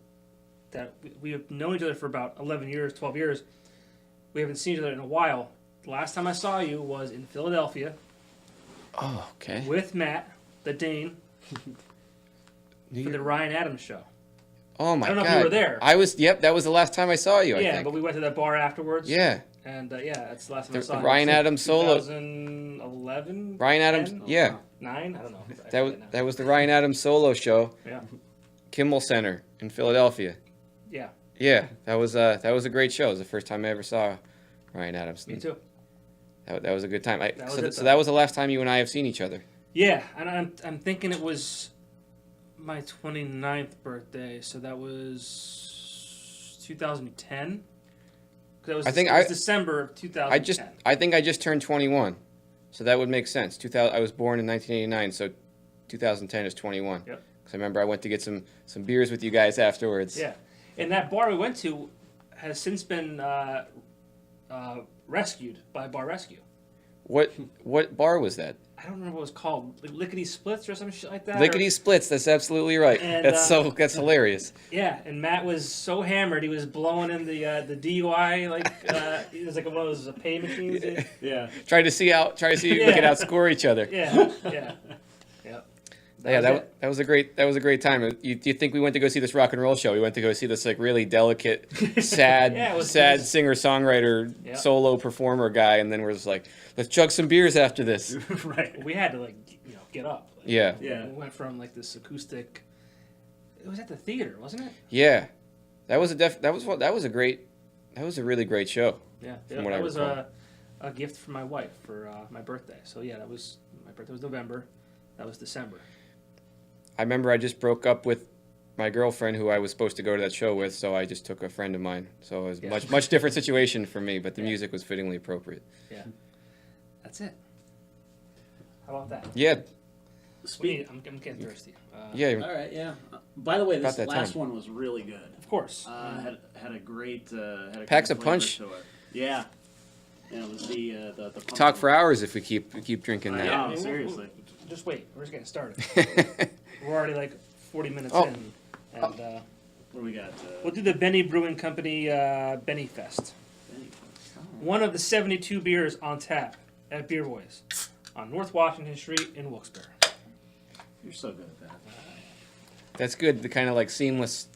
that we have known each other for about 11 years, 12 years. We haven't seen each other in a while. The last time I saw you was in Philadelphia. Oh, okay. With Matt, the Dane for the Ryan Adams show. Oh my God! I don't know if you were there. I was. Yep, that was the last time I saw you. I Yeah, think. but we went to that bar afterwards. Yeah. And that's the last time I The saw him. Ryan Adams solo. 2011. Ryan Adams. 10? Yeah. 9. I don't know. That was the Ryan Adams solo show. Yeah. Kimmel Center in Philadelphia. Yeah. Yeah, that was a great show. It was the first time I ever saw Ryan Adams. Me too. That was a good time. So So that was the last time you and I have seen each other. Yeah, and I'm thinking it was my 29th birthday, so that was 2010. It was December of 2010. I think I just turned 21, so that would make sense. 2000. I was born in 1989, so 2010 is 21. Yep. Because I remember I went to get some beers with you guys afterwards. Yeah, and that bar we went to has since been rescued by Bar Rescue. What bar was that? I don't remember what it was called, like Lickety Splits or some shit like that. Lickety Splits. That's absolutely right. And, that's hilarious. Yeah, and Matt was so hammered he was blowing in the DUI it was like one of those pay machines. Yeah. Try to see if we could outscore each other. Yeah. That was a great time. You think we went to go see this rock and roll show? We went to go see this like really delicate, sad singer songwriter solo performer guy, and then we're just like, let's chug some beers after this. Right. We had to get up. Yeah. We went from this acoustic. It was at the theater, wasn't it? Yeah, that was a really great show. Yeah. That was a gift from my wife for my birthday. So yeah, my birthday was November. That was December. I remember I just broke up with my girlfriend who I was supposed to go to that show with, so I just took a friend of mine. So it was much different situation for me, but the music was fittingly appropriate. Yeah. That's it. How about that? Yeah. I'm getting thirsty. Yeah. All right. Yeah. By the way, this About that last time. one was really good. Of course. Had a great Packs a great punch. flavor to it. Yeah. And it was the Talk for hours if we keep drinking that. Yeah, seriously. Just wait. We're just getting started. We're already 40 minutes Oh. in. And What do we got? we'll do the Benny Brewing Company BennyFest. One of the 72 beers on tap at Beer Boys on North Washington Street in Wilkes-Barre. You're so good at that. That's good. The kind of seamless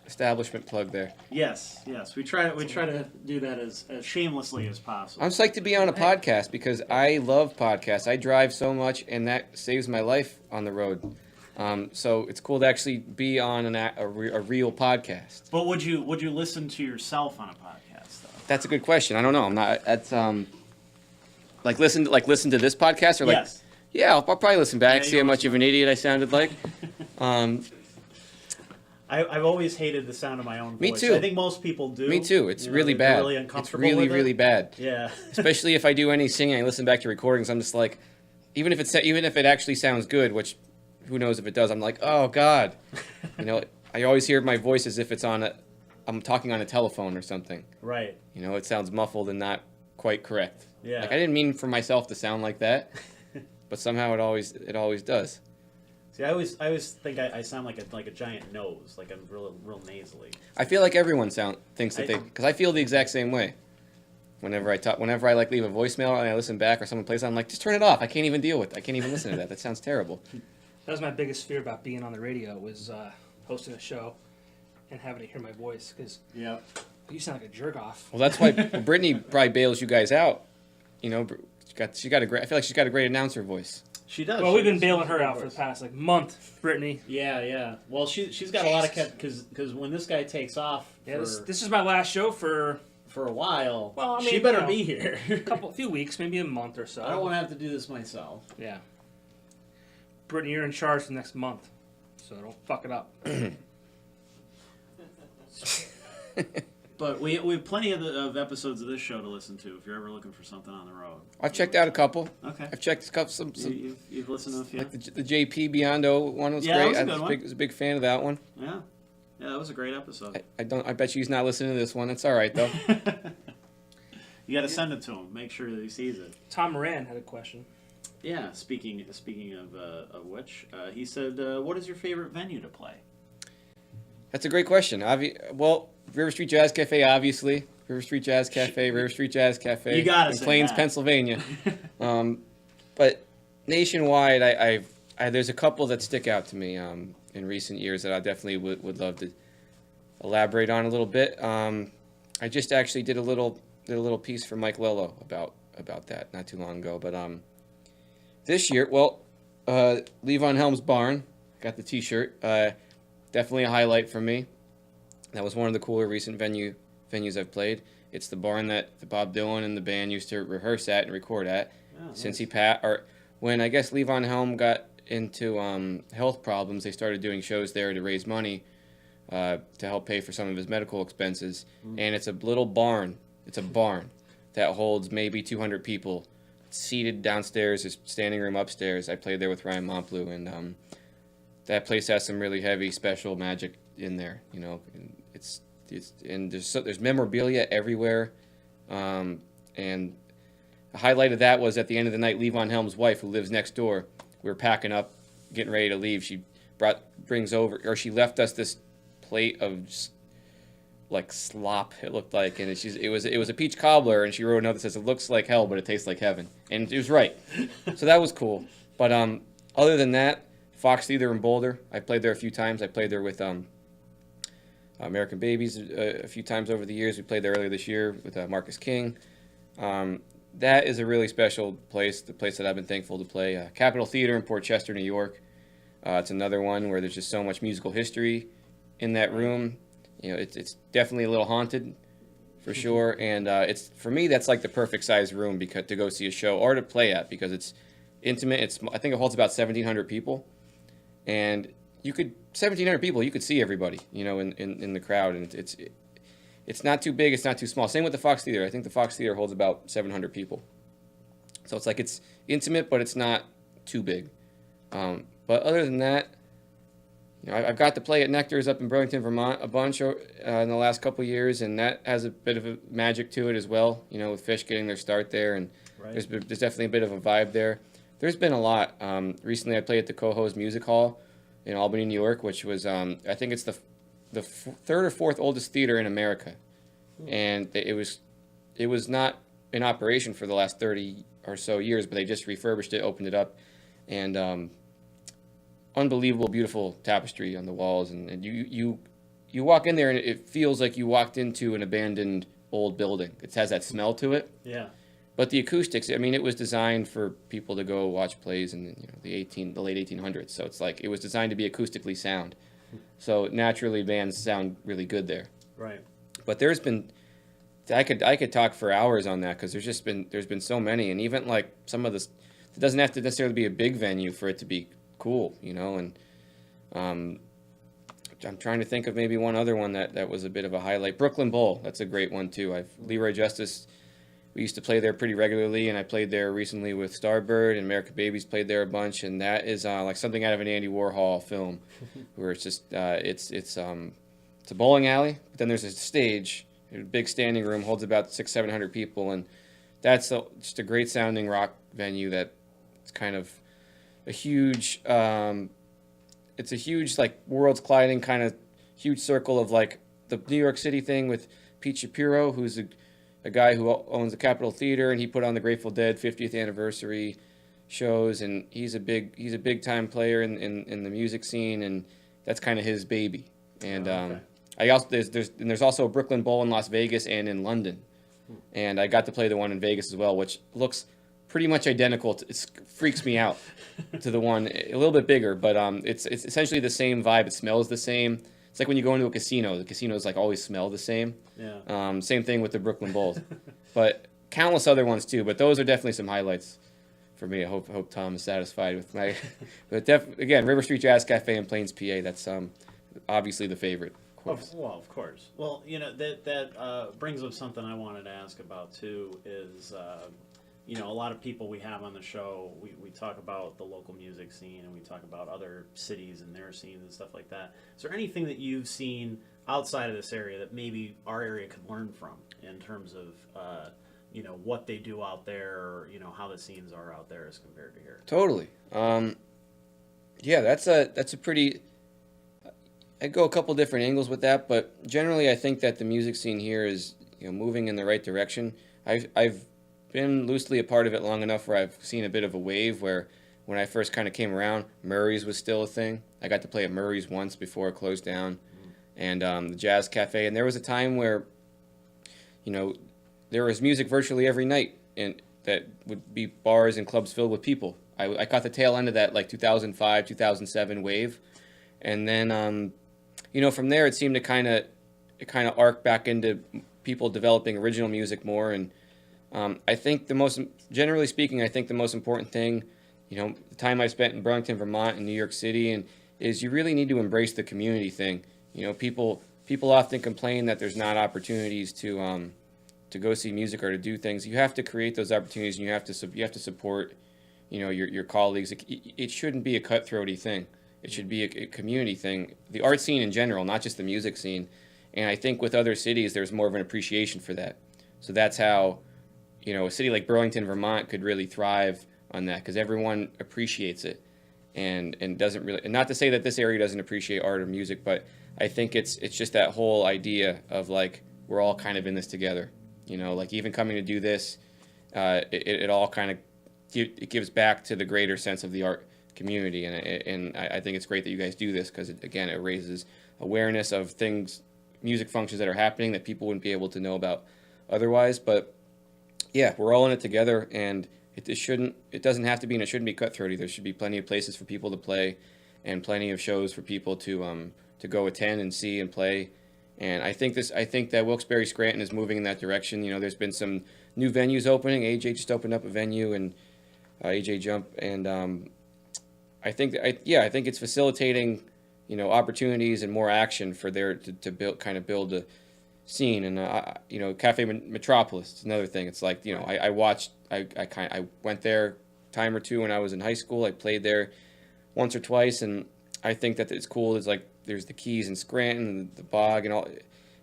establishment plug there. Yes. We try to do that as shamelessly as possible. I'm psyched to be on a podcast because I love podcasts. I drive so much, and that saves my life on the road. So it's cool to actually be on a real podcast. But would you listen to yourself on a podcast though? That's a good question. I don't know. I'm not. That's listen to this podcast or Yes. Yeah, I'll probably listen back, Yeah, see how much of an idiot I sounded like. I've always hated the sound of my own voice. Me too. I think most people do. Me too. It's really they're bad. Really It's uncomfortable really, with it. really bad. Yeah. Especially if I do any singing, I listen back to recordings. I'm just like, even if it actually sounds good, which who knows if it does. I'm like, oh God, I always hear my voice as if I'm talking on a telephone or something. Right. It sounds muffled and not quite correct. Yeah. I didn't mean for myself to sound like that, but somehow it always does. See, I always think I sound like a giant nose, like I'm real nasally. I feel like everyone thinks that because I feel the exact same way. Whenever I leave a voicemail and I listen back or someone plays it, I'm like, just turn it off. I can't even deal with it. I can't even listen to that. That sounds terrible. That was my biggest fear about being on the radio was hosting a show and having to hear my voice because you sound like a jerk off. Well, that's why Brittany probably bails you guys out. I feel like she's got a great announcer voice. She does. Well, we've been bailing her out for the past month, Brittany. Yeah. Well, she's got a lot of because when this guy takes off, Yeah, this is my last show for a while. Well, I mean, she better be here. a few weeks, maybe a month or so. I don't want to have to do this myself. Yeah. Brittany, you're in charge for the next month, so don't fuck it up. But we have plenty of episodes of this show to listen to if you're ever looking for something on the road. I've checked out a couple. Okay. I've checked some You've listened to a few? like the JP Biondo one was Yeah, that great. was a I good was a big fan of that one. Yeah, that was a great episode. I bet you he's not listening to this one. It's all right though. You got to send it to him. Make sure that he sees it. Tom Moran had a question. Yeah. Speaking of which, he said, "What is your favorite venue to play?" That's a great question. Well, River Street Jazz Cafe, obviously. River Street Jazz Cafe, River Street Jazz Cafe. You gotta in say Plains, that. Pennsylvania. But nationwide, there's a couple that stick out to me in recent years that I definitely would love to elaborate on a little bit. I just actually did a little piece for Mike Lello about that not too long ago. But this year, Levon Helm's Barn, got the T-shirt. Definitely a highlight for me. That was one of the cooler recent venues I've played. It's the barn that Bob Dylan and the band used to rehearse at and record at. Oh, Since nice. when I guess Levon Helm got into health problems, they started doing shows there to raise money to help pay for some of his medical expenses. And it's a little barn. It's a barn that holds maybe 200 people seated downstairs. There's standing room upstairs. I played there with Ryan Montbleau, and that place has some really heavy special magic in there. You know, and there's memorabilia everywhere, and the highlight of that was at the end of the night, Levon Helm's wife, who lives next door, we were packing up, getting ready to leave. She she left us this plate of just, like slop, it looked like, and it was a peach cobbler, and she wrote a note that says, "It looks like hell, but it tastes like heaven," and it was right. So that was cool. But other than that, Fox Theater in Boulder, I played there a few times. I played there with American Babies a few times over the years. We played there earlier this year with Marcus King. That is a really special place, the place that I've been thankful to play. Capitol Theater in Port Chester, New York. It's another one where there's just so much musical history in that room. You know, it's definitely a little haunted, for sure. And it's, for me, that's like the perfect size room to go see a show or to play at, because it's intimate. I think it holds about 1,700 people, and 1,700 people, you could see everybody, you know, in the crowd, and it's not too big, it's not too small. Same with the Fox Theater. I think the Fox Theater holds about 700 people. So it's like it's intimate, but it's not too big. But other than that, you know, I've got to play at Nectar's up in Burlington, Vermont a bunch in the last couple of years, and that has a bit of a magic to it as well, you know, with Fish getting their start there, and Right. there's definitely a bit of a vibe there. There's been a lot. Recently I played at the Coho's Music Hall in Albany, New York, which was, I think it's the third or fourth oldest theater in America. And it was not in operation for the last 30 or so years, but they just refurbished it, opened it up, and unbelievable, beautiful tapestry on the walls, and you walk in there and it feels like you walked into an abandoned old building. It has that smell to it. Yeah. But the acoustics, I mean, it was designed for people to go watch plays in the late 1800s. So it's like it was designed to be acoustically sound. So naturally, bands sound really good there. Right. But I could talk for hours on that, because there's been so many, and even like some of this, it doesn't have to necessarily be a big venue for it to be cool, you know. And I'm trying to think of maybe one other one that was a bit of a highlight. Brooklyn Bowl, that's a great one too. Leroy Justice, we used to play there pretty regularly, and I played there recently with Starbird, and American Babies played there a bunch, and that is like something out of an Andy Warhol film, where it's just it's a bowling alley, but then there's a stage, a big standing room, holds about 600-700 people, and that's just a great sounding rock venue that it's kind of a huge, it's a huge, like, worlds colliding kind of huge circle of, like, the New York City thing with Pete Shapiro, who's a guy who owns the Capitol Theater, and he put on the Grateful Dead 50th anniversary shows, and he's a big time player in the music scene, and that's kind of his baby. And Okay. there's also a Brooklyn Bowl in Las Vegas and in London, and I got to play the one in Vegas as well, which looks pretty much identical. It freaks me out to the one a little bit bigger, but it's essentially the same vibe. It smells the same. It's like when you go into a casino. The casinos like always smell the same. Yeah. Same thing with the Brooklyn Bowls, but countless other ones too. But those are definitely some highlights for me. I hope Tom is satisfied with my. But again, River Street Jazz Cafe in Plains, PA. That's obviously the favorite. Of course. Well, you know, that brings up something I wanted to ask about too. Is you know, a lot of people we have on the show, we talk about the local music scene, and we talk about other cities and their scenes and stuff like that. Is there anything that you've seen outside of this area that maybe our area could learn from in terms of you know, what they do out there, or, you know, how the scenes are out there as compared to here? Totally. Yeah, that's a pretty. I'd go a couple different angles with that, but generally I think that the music scene here is, you know, moving in the right direction. I've been loosely a part of it long enough where I've seen a bit of a wave where when I first kind of came around, Murray's was still a thing. I got to play at Murray's once before it closed down, and the Jazz Cafe. And there was a time where, there was music virtually every night, and that would be bars and clubs filled with people. I caught the tail end of that, like 2005, 2007 wave, and then from there it seemed to kind of arc back into people developing original music more. And I think generally speaking, I think the most important thing, the time I spent in Burlington, Vermont, and New York City, and is you really need to embrace the community thing. People often complain that there's not opportunities to go see music or to do things. You have to create those opportunities, and you have to support, your colleagues. It shouldn't be a cutthroaty thing. It should be a community thing. The art scene in general, not just the music scene. And I think with other cities, there's more of an appreciation for that. So that's how, a city like Burlington, Vermont could really thrive on that, because everyone appreciates it, and doesn't really. And not to say that this area doesn't appreciate art or music, but I think it's just that whole idea of like we're all kind of in this together. Like even coming to do this, it all kind of it gives back to the greater sense of the art community, and I think it's great that you guys do this, because it raises awareness of things, music functions that are happening that people wouldn't be able to know about otherwise. But yeah, we're all in it together, and it doesn't have to be, and it shouldn't be cutthroaty. There should be plenty of places for people to play, and plenty of shows for people to go attend and see and play. And I think that Wilkes-Barre Scranton is moving in that direction. There's been some new venues opening. AJ just opened up a venue, and AJ Jump, and I think it's facilitating opportunities and more action for there to build a scene. And Cafe Metropolis is another thing. It's like I went there a time or two when I was in high school. I played there once or twice, and I think that it's cool. It's like there's the Keys in Scranton, and the Bog, and all,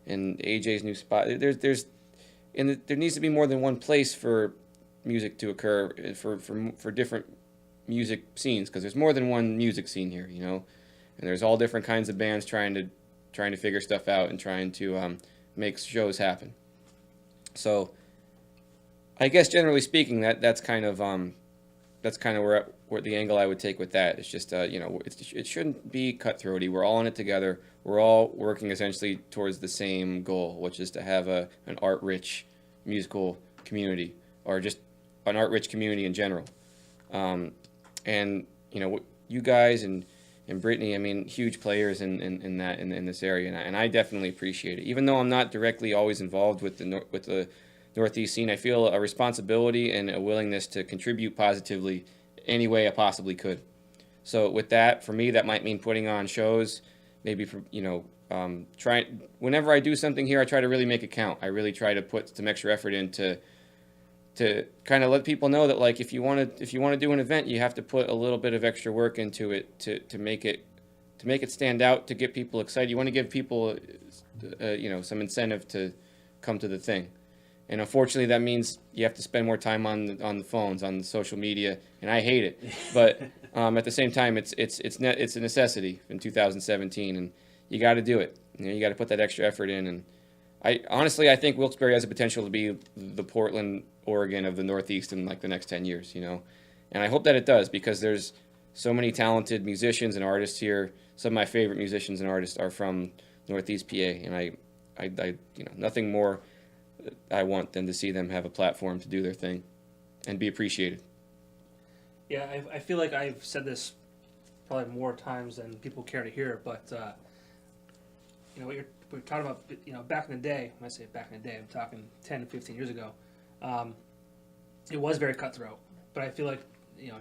and AJ's new spot. There needs to be more than one place for music to occur for different music scenes, because there's more than one music scene here, and there's all different kinds of bands trying to figure stuff out and trying to make shows happen. So I guess generally speaking, that's kind of where the angle I would take with that. It's just it shouldn't be cutthroaty. We're all in it together. We're all working essentially towards the same goal, which is to have an art-rich musical community, or just an art-rich community in general. And you guys and Brittany, I mean, huge players in this area, and I definitely appreciate it. Even though I'm not directly always involved with the Northeast scene, I feel a responsibility and a willingness to contribute positively any way I possibly could. So with that, for me, that might mean putting on shows, maybe for whenever I do something here, I try to really make it count. I really try to put some extra effort into to kind of let people know that, like, if you want to do an event, you have to put a little bit of extra work into it to make it stand out, to get people excited. You want to give people some incentive to come to the thing. And unfortunately, that means you have to spend more time on the phones, on the social media, and I hate it. But at the same time, it's a necessity in 2017, and you got to do it. You got to put that extra effort in. And I think Wilkes-Barre has the potential to be the Portland, Oregon of the Northeast in like the next 10 years. And I hope that it does, because there's so many talented musicians and artists here. Some of my favorite musicians and artists are from Northeast PA, and I nothing more I want than to see them have a platform to do their thing and be appreciated. Yeah, I feel like I've said this probably more times than people care to hear, but we're talking about, back in the day. When I say back in the day, I'm talking 10 to 15 years ago. It was very cutthroat, but I feel like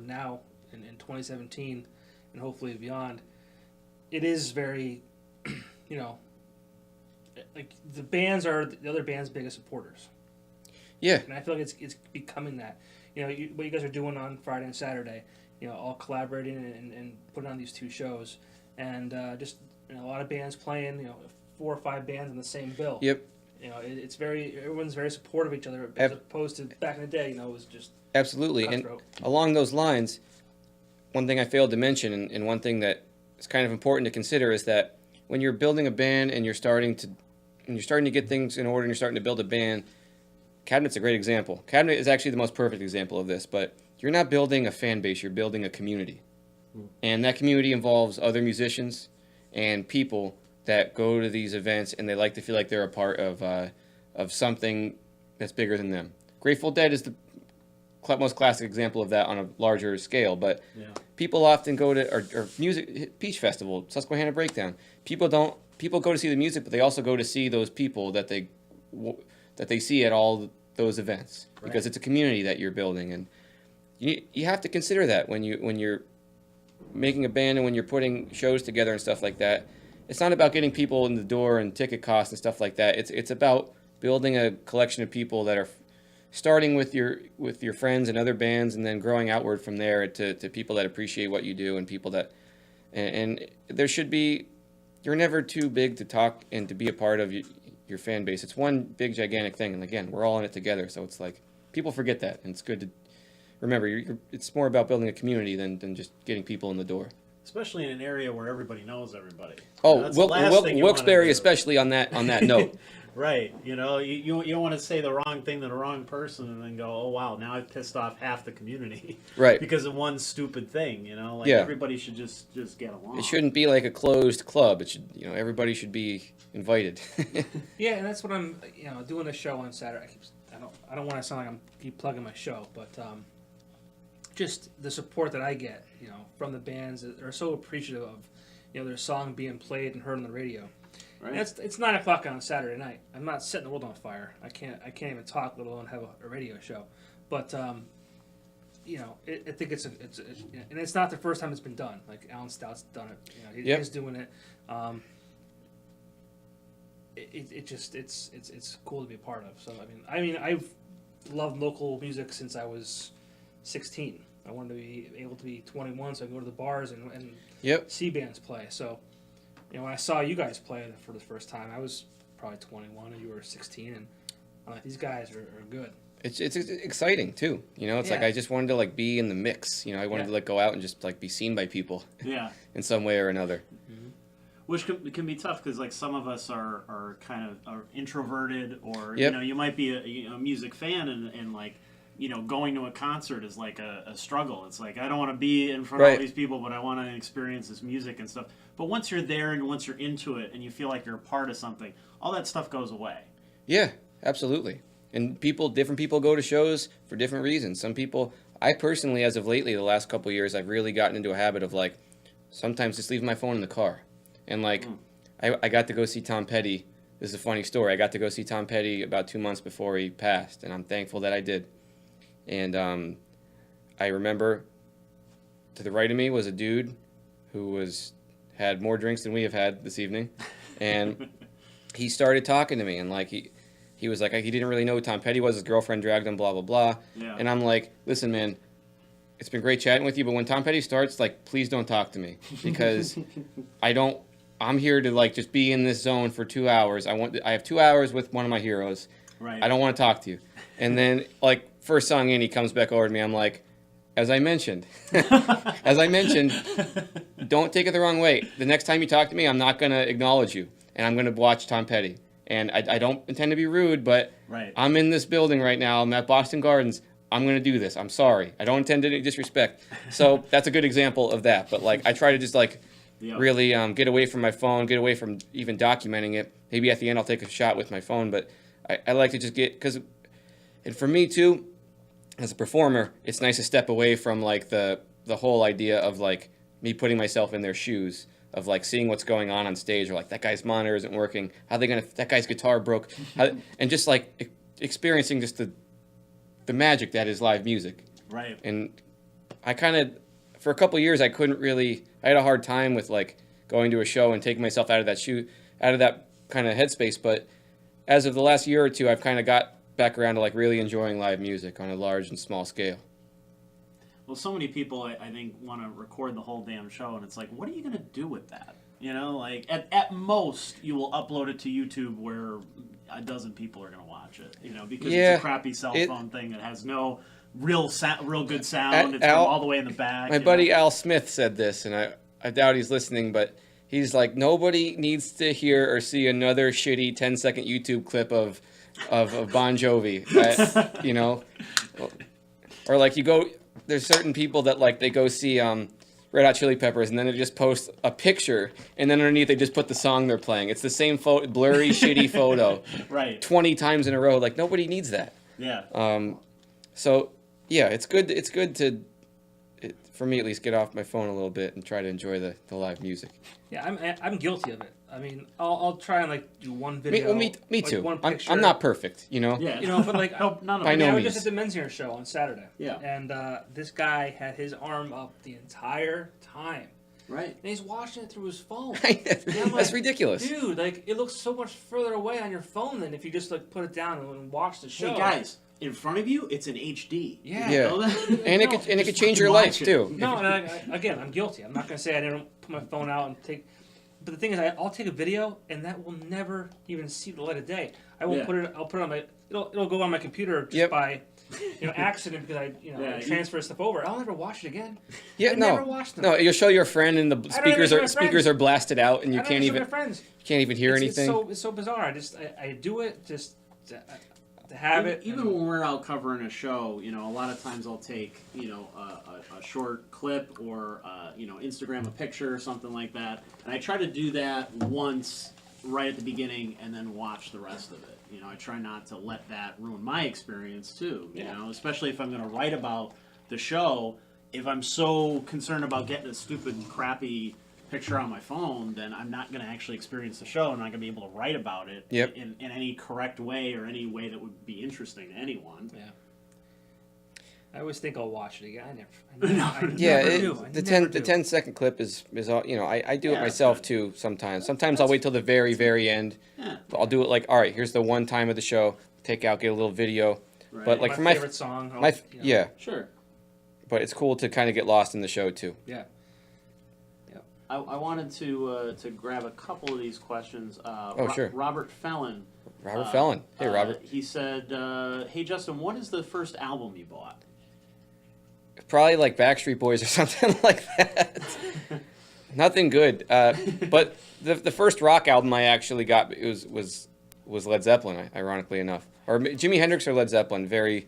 now in 2017 and hopefully beyond, it is very like the bands are the other band's biggest supporters. Yeah, and I feel like it's becoming that. What you guys are doing on Friday and Saturday, all collaborating and putting on these two shows, and just a lot of bands playing, 4 or 5 bands in the same bill. Yep. Everyone's very supportive of each other, as opposed to back in the day, it was just absolutely cutthroat. And along those lines, one thing I failed to mention, and one thing that is kind of important to consider, is that when you're building a band and you're starting to get things in order and you're starting to build a band, Cabinet's a great example. Cabinet is actually the most perfect example of this, but you're not building a fan base, you're building a community. And that community involves other musicians and people that go to these events and they like to feel like they're a part of something that's bigger than them. Grateful Dead is the most classic example of that on a larger scale, but people often go to or music Peach Festival, Susquehanna Breakdown. People go to see the music, but they also go to see those people that they see at all those events because it's a community that you're building, and you have to consider that when you're making a band and when you're putting shows together and stuff like that. It's not about getting people in the door and ticket costs and stuff like that. It's about building a collection of people that are starting with your friends and other bands, and then growing outward from there to people that appreciate what you do and people that and there should be. You're never too big to talk and to be a part of your fan base. It's one big gigantic thing, and again, we're all in it together. So it's like people forget that, and it's good to remember. It's more about building a community than just getting people in the door. Especially in an area where everybody knows everybody. Oh, Wilkes-Barre especially on that note. Right. You don't want to say the wrong thing to the wrong person and then go, oh, wow, now I've pissed off half the community. Right. Because of one stupid thing, everybody should just get along. It shouldn't be like a closed club. It should, everybody should be invited. Yeah, and that's what I'm, doing the show on Saturday. I don't want to sound like I'm keep plugging my show, but just the support that I get, from the bands that are so appreciative of, their song being played and heard on the radio. Right. It's 9 o'clock on a Saturday night. I'm not setting the world on fire. I can't even talk, let alone have a radio show. But I think it's and it's not the first time it's been done. Like Alan Stout's done it. He's doing it. It's cool to be a part of. So I mean I've loved local music since I was 16. I wanted to be able to be 21 so I could go to the bars and see bands play. So. When I saw you guys play for the first time, I was probably 21 and you were 16, and I'm like, these guys are good. It's exciting too. It's like I just wanted to be in the mix. I wanted to go out and just be seen by people. Yeah. In some way or another. Mm-hmm. Which can be tough because some of us are kind of introverted, or you might be a music fan and going to a concert is like a struggle. It's like I don't want to be in front of all these people, but I want to experience this music and stuff. But once you're there and once you're into it and you feel like you're a part of something, all that stuff goes away. Yeah, absolutely. And different people go to shows for different reasons. Some people, I personally, as of lately, the last couple of years, I've really gotten into a habit of sometimes just leaving my phone in the car. And I got to go see Tom Petty. This is a funny story. I got to go see Tom Petty about 2 months before he passed, and I'm thankful that I did. And I remember to the right of me was a dude who had more drinks than we have had this evening, and he started talking to me, and he was like he didn't really know who Tom Petty was. His girlfriend dragged him, blah blah blah. Yeah. And I'm like, listen, man, it's been great chatting with you, but when Tom Petty starts, please don't talk to me because I'm here to just be in this zone for 2 hours. I have 2 hours with one of my heroes. Right. I don't want to talk to you. And then first song in, he comes back over to me. I'm like, as I mentioned, don't take it the wrong way. The next time you talk to me, I'm not going to acknowledge you, and I'm going to watch Tom Petty. And I don't intend to be rude, but I'm in this building right now. I'm at Boston Gardens. I'm going to do this. I'm sorry. I don't intend any disrespect. So that's a good example of that. But I try to just really get away from my phone, get away from even documenting it. Maybe at the end I'll take a shot with my phone, but I like to just and for me too, as a performer, it's nice to step away from the whole idea of me putting myself in their shoes of seeing what's going on stage, or that guy's monitor isn't working, that guy's guitar broke, and just experiencing just the magic that is live music. Right. And I for a couple years I had a hard time with going to a show and taking myself out of that kind of headspace, but as of the last year or two, I've kind of got back around to really enjoying live music on a large and small scale. Well, so many people, I think, want to record the whole damn show, and it's what are you going to do with that? At most, you will upload it to YouTube where a dozen people are going to watch it, because it's a crappy cell phone thing that has no real good sound. It's all the way in the back. My buddy Al Smith said this, and I doubt he's listening, but he's like, nobody needs to hear or see another shitty 10-second YouTube clip of Bon Jovi, or you go. there's certain people that like they go see Red Hot Chili Peppers, and then they just post a picture, and then underneath they just put the song they're playing. It's the same blurry, shitty photo, Right. 20 times in a row. Like nobody needs that. Yeah. So yeah, it's good. It's good for me at least, get off my phone a little bit and try to enjoy the live music. Yeah, I'm guilty of it. I mean, I'll try and like do one video. Me like, too. One I'm picture. not perfect, you know. Yeah. You know, but like, None of By them. no I was means. just at the Men's Here show on Saturday. Yeah. And this guy had his arm up the entire time. Right. And he's watching it through his phone. That's And I'm like, ridiculous. Dude, like, it looks so much further away on your phone than if you just like put it down and watch the show. Hey guys, in front of you, it's an HD. Yeah. Yeah. Know that? And it No, could change your life watch it. too. No, and again, I'm guilty. I'm not gonna say I didn't put my phone out and take. But the thing is, I'll take a video, and that will never even see the light of day. I will Yeah. put it. I'll put it on my. It'll go on my computer just Yep. by, accident because I Yeah, transfer stuff over. I'll never watch it again. Yeah, I no, never watched them. no. You'll show your friend, and the don't speakers even are show my friends. blasted out, and you I don't can't show even my friends. hear anything. It's so bizarre. I do it just to have it. Even when we're out covering a show, a lot of times I'll take, a short clip or, Instagram a picture or something like that. And I try to do that once right at the beginning and then watch the rest of it. I try not to let that ruin my experience too, especially if I'm going to write about the show. If I'm so concerned about getting a stupid, crappy picture on my phone, then I'm not going to actually experience the show. I'm not going to be able to write about it Yep. in any correct way or any way that would be interesting to anyone. Yeah. I always think I'll watch it again. I never Yeah, do. I the never 10-second clip is all, I do it Yeah, myself that's too sometimes. Sometimes I'll wait till the very end. Yeah. I'll do it like, all right, here's the one time of the show, take out, get a little video. Right. But like my for my favorite song. yeah, Sure. but it's cool to kind of get lost in the show too. Yeah. I wanted to grab a couple of these questions. Sure. Robert Fellon. Robert Fellon. Hey, Robert. He said, "Hey Justin, what is the first album you bought?" Probably like Backstreet Boys or something like that. Nothing good. But the first rock album I actually got was Led Zeppelin, ironically enough, or Jimi Hendrix or Led Zeppelin. Very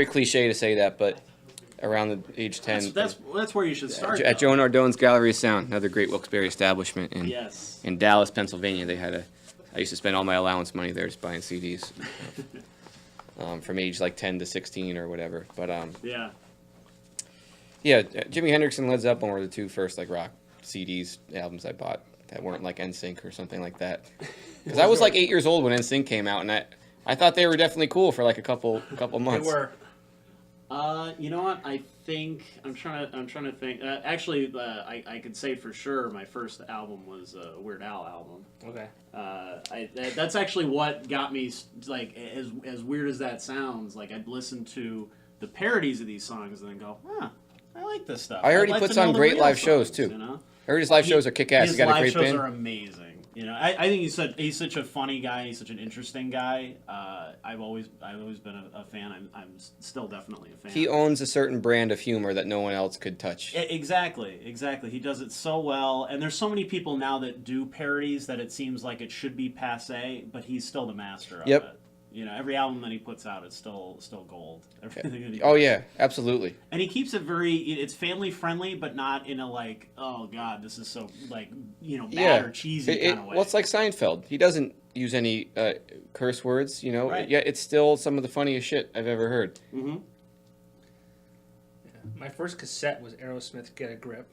cliche to say that, but around the age 10. That's where you should start. At Joe Nardone's Gallery of Sound, another great Wilkes-Barre establishment Yes. in Dallas, Pennsylvania. I used to spend all my allowance money there just buying CDs from age like 10 to 16 or whatever. But Yeah. yeah, Jimi Hendrix and Led Zeppelin were the two first like rock CDs albums I bought that weren't like NSYNC or something like that. Because I was like 8 years old when NSYNC came out, and I thought they were definitely cool for like a couple months. They were. You know what? I think I'm trying to think. Actually, I could say for sure my first album was a Weird Al album. Okay. That's actually what got me like as weird as that sounds. Like I'd listen to the parodies of these songs and then go, I like this stuff. I heard he I'd like puts to know on the great real live songs, shows too. I heard his live shows are kick-ass. His He got a live great shows band. are amazing. I think he's such a funny guy. He's such an interesting guy. I've always been a fan. I'm still definitely a fan. He owns a certain brand of humor that no one else could touch. Exactly. He does it so well. And there's so many people now that do parodies that it seems like it should be passe, but he's still the master of Yep. it. Every album that he puts out, it's still gold. Everything that he Oh does. yeah, absolutely. And he keeps it it's family friendly, but not in a like, oh god, this is so like bad or cheesy kind of way. Well, it's like Seinfeld. He doesn't use any curse words, Right. Yet it's still some of the funniest shit I've ever heard. Mm-hmm. My first cassette was Aerosmith "Get a Grip,"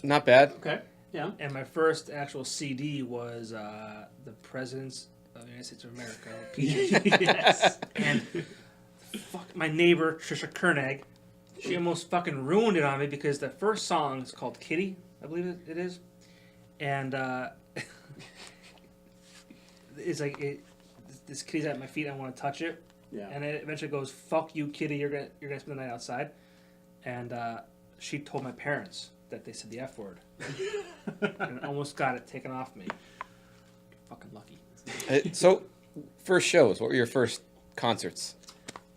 Not bad. Okay. Yeah. and my first actual CD was "The Presidents of the United States of America." Yes. And fuck, my neighbor Trisha Koenig, she almost fucking ruined it on me because the first song is called "Kitty," I believe it is, and it's like this kitty's at my feet. I want to touch it, Yeah. and it eventually goes, "Fuck you, kitty! You're gonna spend the night outside." And she told my parents that they said the F word, and almost got it taken off me. Fucking lucky. So, first shows. What were your first concerts?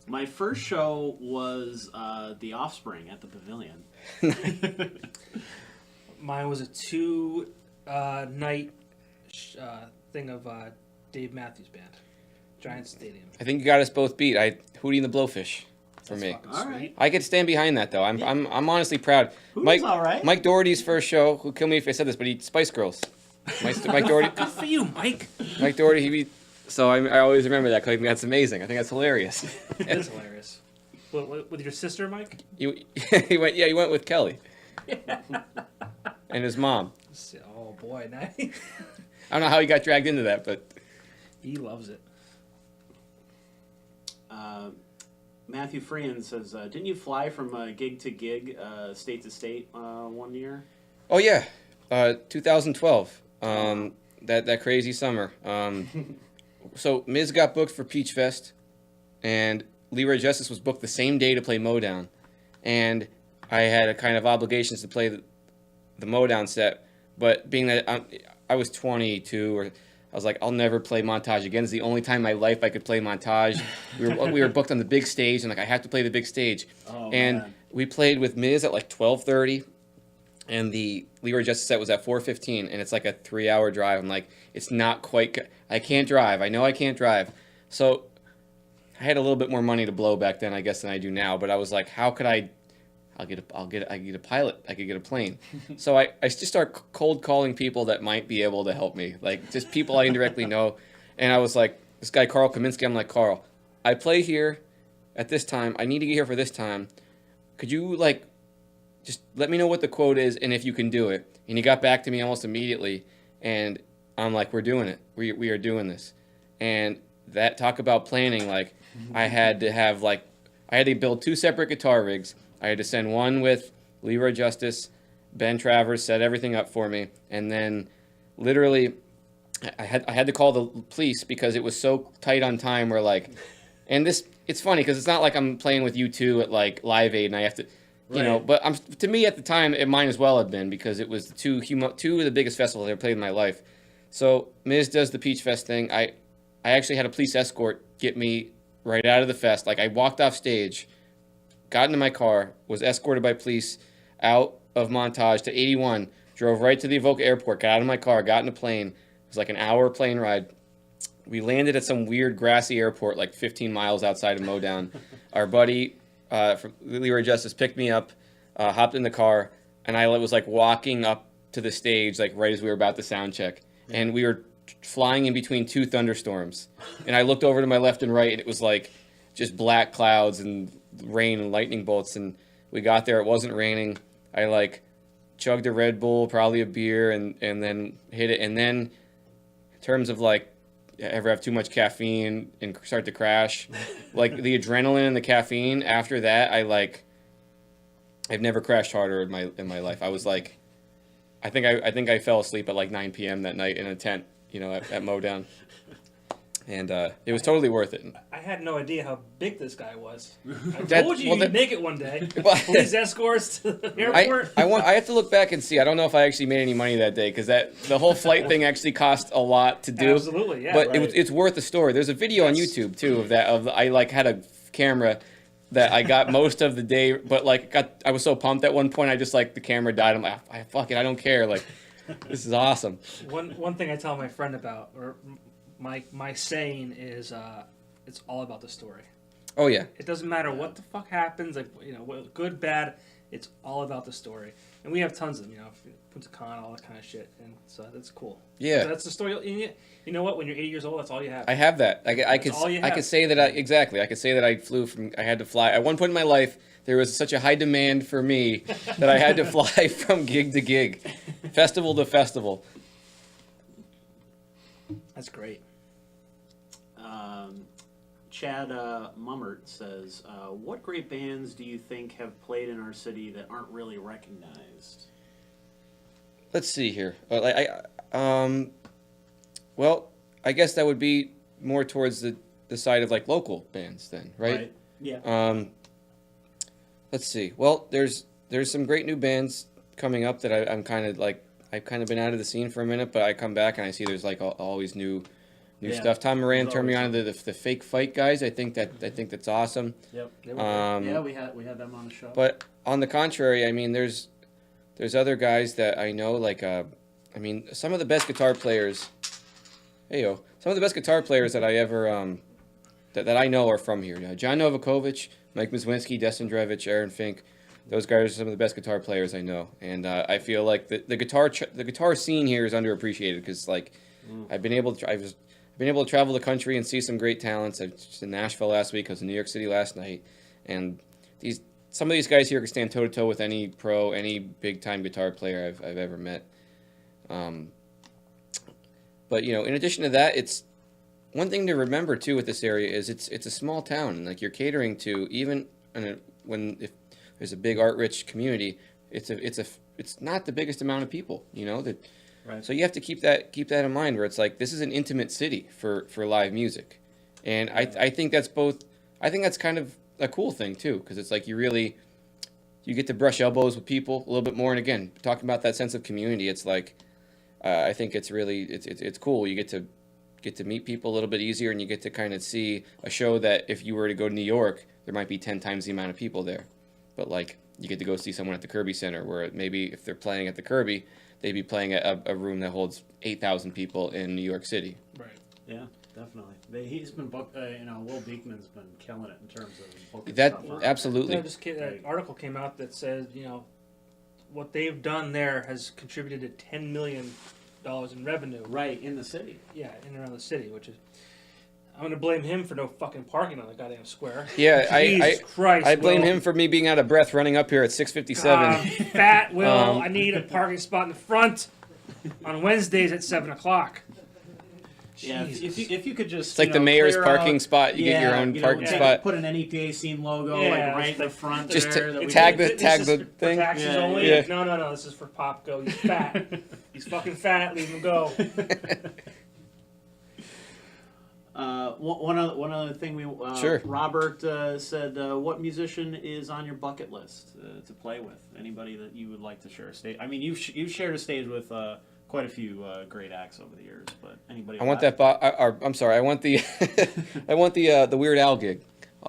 My first show was The Offspring at the Pavilion. Mine was a 2-night thing of Dave Matthews Band, Giant Stadium. I think you got us both beat. Hootie and the Blowfish. for That's me. fucking All sweet. right. I could stand behind that though. I'm honestly proud. Who's all right? Mike Doherty's first show. Who kill me if I said this, but he Spice Girls. Mike Doherty. Good for you, Mike. Mike Doherty. So I always remember that. 'Cause I think that's amazing. I think that's hilarious. It is hilarious. With your sister, Mike? He went with Kelly. And his mom. Oh boy, now I don't know how he got dragged into that, but he loves it. Matthew Freehan says, didn't you fly from gig to gig, state to state one year? oh yeah, 2012. That crazy summer. So Miz got booked for Peach Fest, and Leroy Justice was booked the same day to play Modown, and I had a kind of obligations to play the Modown set, but being that I was 22, or I was like, I'll never play Montage again. It's the only time in my life I could play Montage. We were booked on the big stage, and like I have to play the big stage. Oh, And man. we played with Miz at like 12:30, and the Leroy Justice set was at 4:15, and it's like a 3-hour drive. I'm like, it's not quite. I can't drive. I know I can't drive. So I had a little bit more money to blow back then, I guess, than I do now. But I was like, how could I? I could get a pilot. I could get a plane. So I just start cold calling people that might be able to help me, like just people I indirectly know. And I was like, this guy Carl Kaminsky. I'm like, Carl, I play here at this time. I need to get here for this time. Could you like just let me know what the quote is and if you can do it? And he got back to me almost immediately. And I'm like, we're doing it. We are doing this. And that talk about planning, like I had to build 2 separate guitar rigs. I had to send one with Leroy Justice. Ben Travers set everything up for me, and then literally I had to call the police because it was so tight on time. Where like, and this it's funny because it's not like I'm playing with U2 at like Live Aid and I have to, you know. But to me at the time it might as well have been because it was two of the biggest festivals I ever played in my life. So Miz does the Peach Fest thing. I actually had a police escort get me right out of the fest. Like I walked off stage, got into my car, was escorted by police out of Montage to 81, drove right to the Avoca Airport, got out of my car, got in a plane. It was like an hour plane ride. We landed at some weird grassy airport like 15 miles outside of Modown. Our buddy from Leroy Justice picked me up, hopped in the car, and I was like walking up to the stage like right as we were about to sound check. And we were flying in between 2 thunderstorms. And I looked over to my left and right, and it was like just black clouds and rain and lightning bolts. And we got there, it wasn't raining. I like chugged a Red Bull, probably a beer, and then hit it. And then in terms of like ever have too much caffeine and start to crash, like the adrenaline and the caffeine after that, I've never crashed harder in my life. I was like, I think I fell asleep at like 9 p.m. that night in a tent, you know, at Modown. And it was totally worth it. I had no idea how big this guy was. I That- told you well, you'd that- make it one day. Well- Police escorts to the airport. I have to look back and see. I don't know if I actually made any money that day because the whole flight thing actually cost a lot to do. Absolutely, yeah. But right. it's worth the story. There's a video on Yes. YouTube too of that. I like had a camera that I got most of the day, but like I was so pumped at one point. I just like the camera died. I'm like, fuck it, I don't care. Like this is awesome. One thing I tell my friend about, or my saying is, it's all about the story. Oh yeah. It doesn't matter what the fuck happens, like good, bad. It's all about the story, and we have tons of them. Punta Cana, all that kind of shit, and so that's cool. Yeah. So that's the story. You know what? When you're 80 years old, that's all you have. I have that. I could all you I have. could say that I could say that I had to fly. At one point in my life, there was such a high demand for me that I had to fly from gig to gig, festival to festival. That's great. Chad Mummert says, what great bands do you think have played in our city that aren't really recognized? Let's see here. Well, I guess that would be more towards the side of like local bands then, right? Yeah. Let's see. Well, there's some great new bands coming up that I'm kind of like I've kind of been out of the scene for a minute, but I come back and I see there's like always new stuff. Tom Moran There's turned me on always to the Fake Fight guys. I think that's awesome. Yep. Yeah, we had them on the show. But on the contrary, I mean, there's other guys that I know, like, some of the best guitar players. Some of the best guitar players that I ever that I know are from here. Now, John Novakovic, Mike Mizwinski, Destin Drevich, Aaron Fink, those guys are some of the best guitar players I know. And I feel like the guitar scene here is underappreciated because like I've been able to travel the country and see some great talents. I was in Nashville last week. I was in New York City last night, and some of these guys here can stand toe to toe with any pro, any big time guitar player I've ever met. But in addition to that, it's one thing to remember too with this area is it's a small town, and like you're catering to even if there's a big art rich community, it's not the biggest amount of people, that. Right. So you have to keep that in mind where it's like this is an intimate city for live music, and I think that's kind of a cool thing too because it's like you get to brush elbows with people a little bit more, and again talking about that sense of community, it's like I think it's really it's cool. You get to meet people a little bit easier, and you get to kind of see a show that if you were to go to New York, there might be 10 times the amount of people there, but like you get to go see someone at the Kirby Center where maybe if they're playing at the Kirby, they'd be playing at a room that holds 8,000 people in New York City. Right. Yeah, definitely. He's been booked. Will Beekman's been killing it in terms of booking That stuff. absolutely. That article came out that says what they've done there has contributed to $10 million in revenue. Right in the city. Yeah, in and around the city, which is. I'm gonna blame him for no fucking parking on the goddamn square. Yeah, Jesus Christ, I blame Will. him for me being out of breath running up here at 6:57. Fat Will, I need a parking spot in the front on Wednesdays at 7:00. Yeah, if you could just It's like the mayor's clear parking out, spot. You get your own parking take- spot. Put an NEPA Scene logo Yeah, right in the front. Just there, that we tag did. tag This is the for thing. taxes Yeah, only? yeah. No, this is for Popco. He's fat. He's fucking fat. Leave him go. One other thing Sure. Robert said, what musician is on your bucket list to play with? Anybody that you would like to share a stage? I mean, you've shared a stage with quite a few great acts over the years, but anybody? I want that. I'm sorry. I want the. I want the Weird Al gig.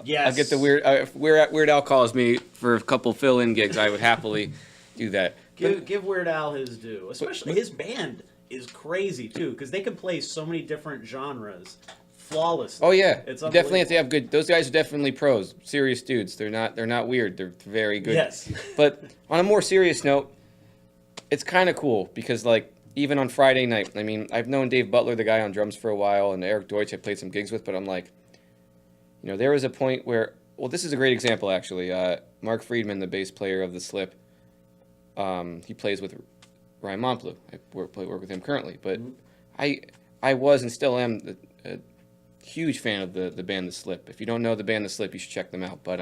Yes. I'll get the if Weird Al calls me for a couple fill-in gigs, I would happily do that. Give Weird Al his due, especially his band is crazy too, because they can play so many different genres flawlessly. Oh yeah, It's you definitely have to unbelievable. have good. Those guys are definitely pros, serious dudes. They're not weird. They're very good. Yes. But on a more serious note, it's kind of cool because like even on Friday night, I mean, I've known Dave Butler, the guy on drums, for a while, and Eric Deutsch I played some gigs with, but I'm like, there was a point where, well, this is a great example actually. Mark Friedman, the bass player of the Slip, he plays with Ryan Montbleau. I work with him currently, but I was and still am a huge fan of the band The Slip. If you don't know the band The Slip, you should check them out. But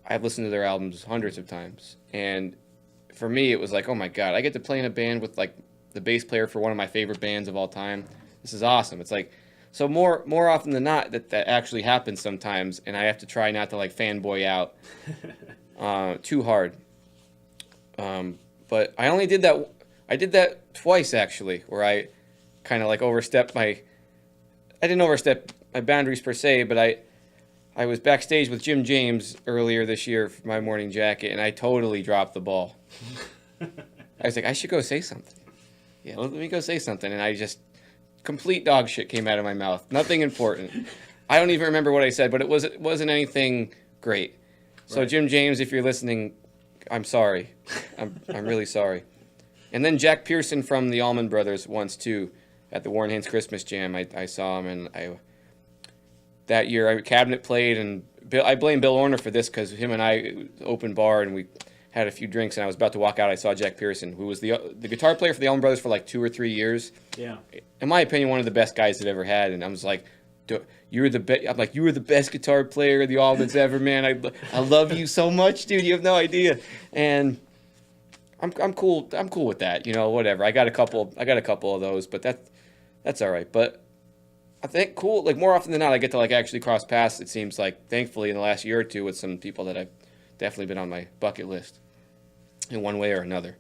I've listened to their albums hundreds of times, and for me, it was like, oh my god, I get to play in a band with like the bass player for one of my favorite bands of all time. This is awesome. It's like, so more often than not, that actually happens sometimes, and I have to try not to like fanboy out too hard. But I only did that. I did that twice actually, where I kind of like overstepped my. I didn't overstep my boundaries per se, but I was backstage with Jim James earlier this year for my morning jacket, and I totally dropped the ball. I was like, I should go say something. Yeah, let me go say something, and I just complete dog shit came out of my mouth. Nothing important. I don't even remember what I said, but it wasn't anything great. So Right. Jim James, if you're listening, I'm sorry. I'm really sorry. And then Jack Pearson from the Allman Brothers once too, at the Warren Haynes Christmas Jam. I saw him, and that year Cabinet played, and I blame Bill Orner for this because him and I open bar and we had a few drinks, and I was about to walk out. I saw Jack Pearson, who was the guitar player for the Allman Brothers for like 2 or 3 years. Yeah. In my opinion, one of the best guys they've ever had, and I was like, you're the best. I'm like, you were the best guitar player the Allmans ever, man. I love you so much, dude. You have no idea. And I'm cool. I'm cool with that. Whatever. I got a couple of those, but that's all right. But I think cool. Like more often than not, I get to like actually cross paths. It seems like, thankfully, in the last year or two, with some people that I've definitely been on my bucket list in one way or another.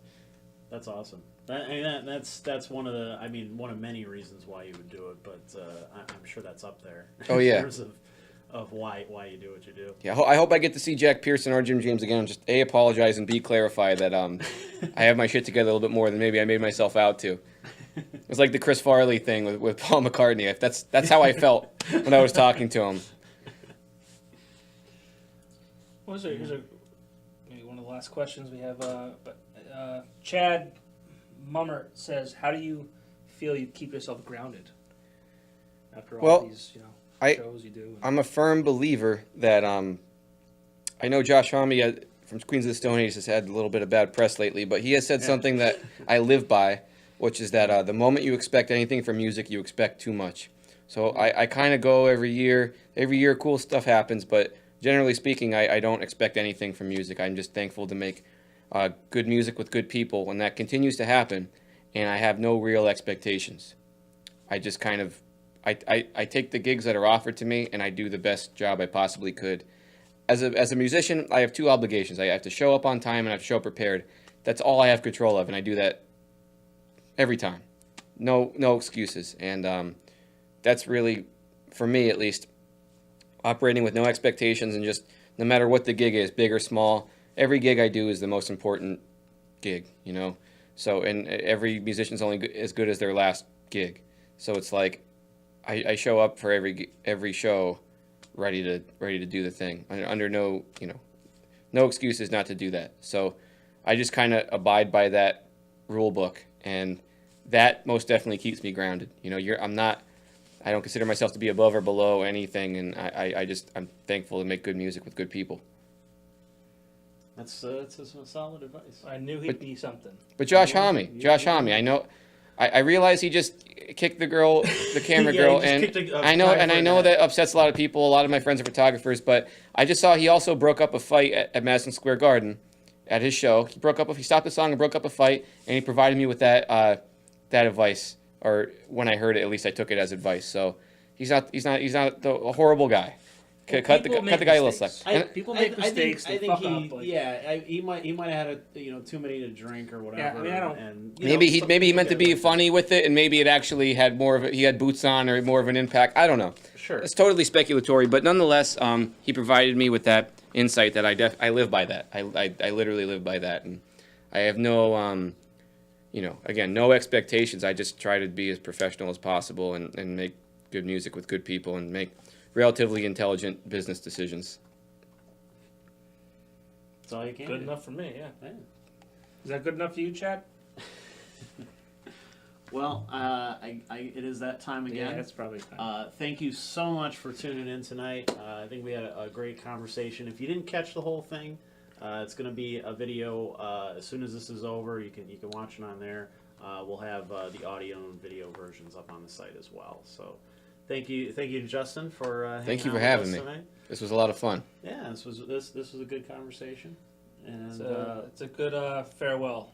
That's awesome. That's one of many reasons why you would do it, but I'm sure that's up there. Oh, yeah. In terms of why you do what you do. Yeah, I hope I get to see Jack Pearson or Jim James again. Just apologize and clarify that I have my shit together a little bit more than maybe I made myself out to. It was like the Chris Farley thing with Paul McCartney. That's how I felt when I was talking to him. Well, here's maybe one of the last questions we have. Chad Mummert says, "How do you feel you keep yourself grounded after all these shows you do?" I'm a firm believer that I know Josh Homme from Queens of the Stone Age has had a little bit of bad press lately, but he has said something that I live by, which is that the moment you expect anything from music, you expect too much. So I kind of go every year. Every year, cool stuff happens, but generally speaking, I don't expect anything from music. I'm just thankful to make good music with good people, and that continues to happen, and I have no real expectations. I just kind of, I take the gigs that are offered to me, and I do the best job I possibly could. As a musician, I have two obligations. I have to show up on time and I have to show up prepared. That's all I have control of, and I do that every time. No excuses. And that's really, for me at least, operating with no expectations and just no matter what the gig is, big or small, every gig I do is the most important gig, So, and every musician's only as good as their last gig. So it's like I show up for every show ready to do the thing under no excuses not to do that. So I just kind of abide by that rule book, and that most definitely keeps me grounded. I don't consider myself to be above or below anything, and I'm thankful to make good music with good people. That's some solid advice. I knew he'd be something. But Josh Homme, I know. I realize he just kicked the camera girl, and I know that upsets a lot of people. A lot of my friends are photographers, but I just saw he also broke up a fight at Madison Square Garden at his show. He stopped the song and broke up a fight, and he provided me with that advice, or when I heard it, at least I took it as advice. So he's not a horrible guy. Well, cut the guy a little slack. People make mistakes. I think he might have had too many to drink or whatever. Yeah, I don't. And, Maybe he meant to be funny with it, and maybe it actually had he had boots on or more of an impact. I don't know. Sure. It's totally speculatory, but nonetheless, he provided me with that insight that I live by that. I literally live by that, and I have no again, no expectations. I just try to be as professional as possible and make good music with good people and make relatively intelligent business decisions. That's all you can Good do. enough for me, yeah. Is that good enough for you, Chad? Well, it is that time again. Yeah, that's probably fine. Thank you so much for tuning in tonight. I think we had a great conversation. If you didn't catch the whole thing, it's going to be a video as soon as this is over. You can watch it on there. We'll have the audio and video versions up on the site as well. So. Thank you, Justin, for Thank you for hanging out having with me. us tonight. This was a lot of fun. Yeah, this was a good conversation, and It's a good farewell.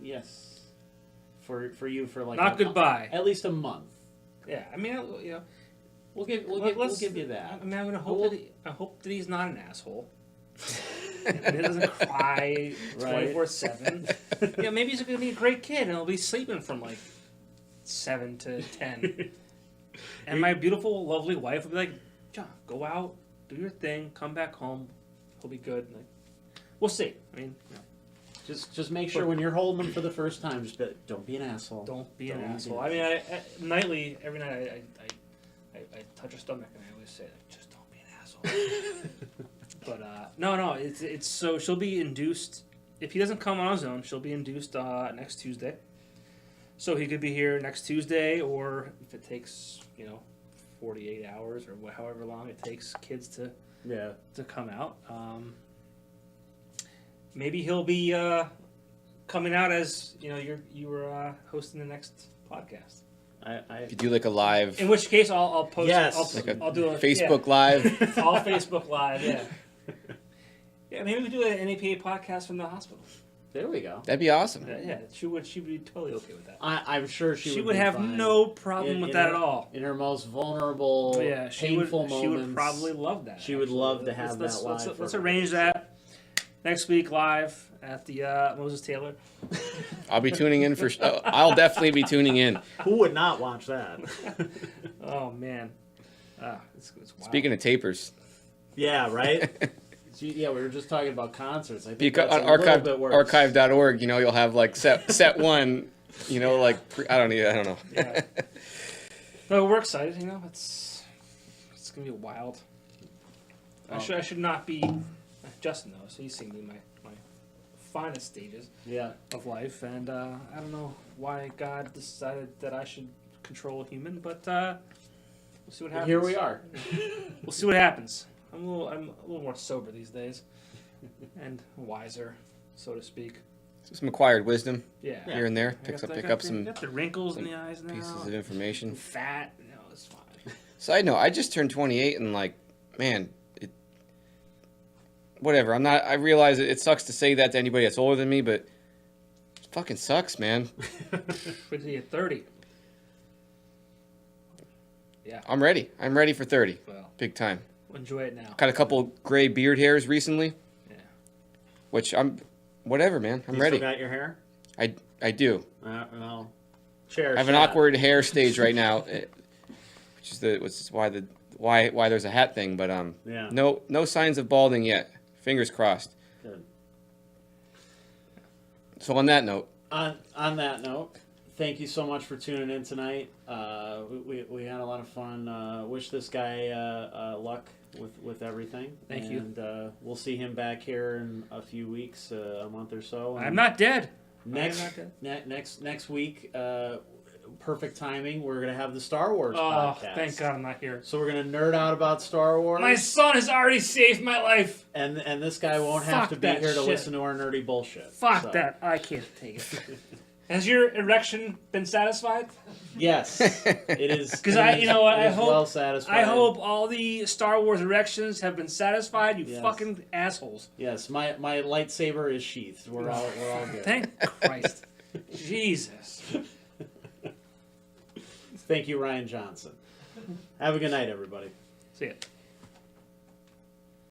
yes, for you for like Not goodbye. at least a month. Yeah, I mean, We'll give you that. I mean, I'm gonna hope I hope that he's not an asshole. And he doesn't cry 24/7. Yeah, maybe he's gonna be a great kid and he'll be sleeping from like 7 to 10. And my beautiful, lovely wife will be like, "John, go out, do your thing, come back home. He'll be good." Like, we'll see. I mean, Just make sure when you're holding him for the first time, just don't be an asshole. don't be an asshole. I mean, every night I touch her stomach and I always say, like, "Just don't be an asshole." But no, it's so she'll be induced. If he doesn't come on his own, she'll be induced next Tuesday. So he could be here next Tuesday, or if it takes 48 hours or however long it takes kids to come out. Maybe he'll be coming out as you were hosting the next podcast. If you do like a live, In which case, I'll post. Yes. I'll do a Facebook Live. All Facebook Live. Yeah. Yeah, maybe we do an NEPA podcast from the hospital. There we go. That'd be awesome. Yeah, she would be totally okay with that. I'm sure she She would would have fine. no problem with that at all. In her most vulnerable, Yeah, painful moments. She would probably love that. She would love to have let's, that live. Let's arrange that next week live at the Moses Taylor. I'll be tuning in for. I'll definitely be tuning in. Who would not watch that? Oh man, it's wild. Speaking of tapers, Yeah, right. Yeah, we were just talking about concerts. I think because that's on a little bit worse. archive.org, you'll have like set one You know, like I don't know. Yeah. No, we're excited. You know, it's gonna be wild. I should not be. Justin knows. He's seen me in my finest stages of life, and I don't know why God decided that I should control a human, but we'll see what happens. Here we are. We'll see what happens. I'm a little more sober these days, and wiser, so to speak. Some acquired wisdom Yeah. here and there. I Pick got up some got the wrinkles in the eyes now. pieces of information. I'm fat. No, it's fine. Side note, I just turned 28 and like, man, whatever. I realize it sucks to say that to anybody that's older than me, but it fucking sucks, man. Wait till you're 30. Yeah. I'm ready. I'm ready for 30. Well, Big time. enjoy it now. Got a couple gray beard hairs recently. Yeah. Which whatever, man. I'm You ready. still got your hair? I do. Well, chair I have an shot. awkward hair stage right now, which is why there's a hat thing, but Yeah. no signs of balding yet. Fingers crossed. Good. So on that note, On that note, thank you so much for tuning in tonight. We had a lot of fun. Wish this guy luck with everything. Thank you. And we'll see him back here in a few weeks, a month or so. And I'm not dead. next I am not dead. next week. Perfect timing. We're gonna have the Star Wars Oh, podcast. thank God I'm not here. So we're gonna nerd out about Star Wars. My son has already saved my life. And this guy won't have Fuck to be that here to shit. listen to our nerdy bullshit. Fuck So, that. I can't take it. Has your erection been satisfied? Yes, it is. Because you know what, it I is hope well satisfied. I hope all the Star Wars erections have been satisfied. You Yes. fucking assholes. Yes, my lightsaber is sheathed. We're all good. Thank Christ. Jesus. Thank you, Ryan Johnson. Have a good night, everybody. See ya.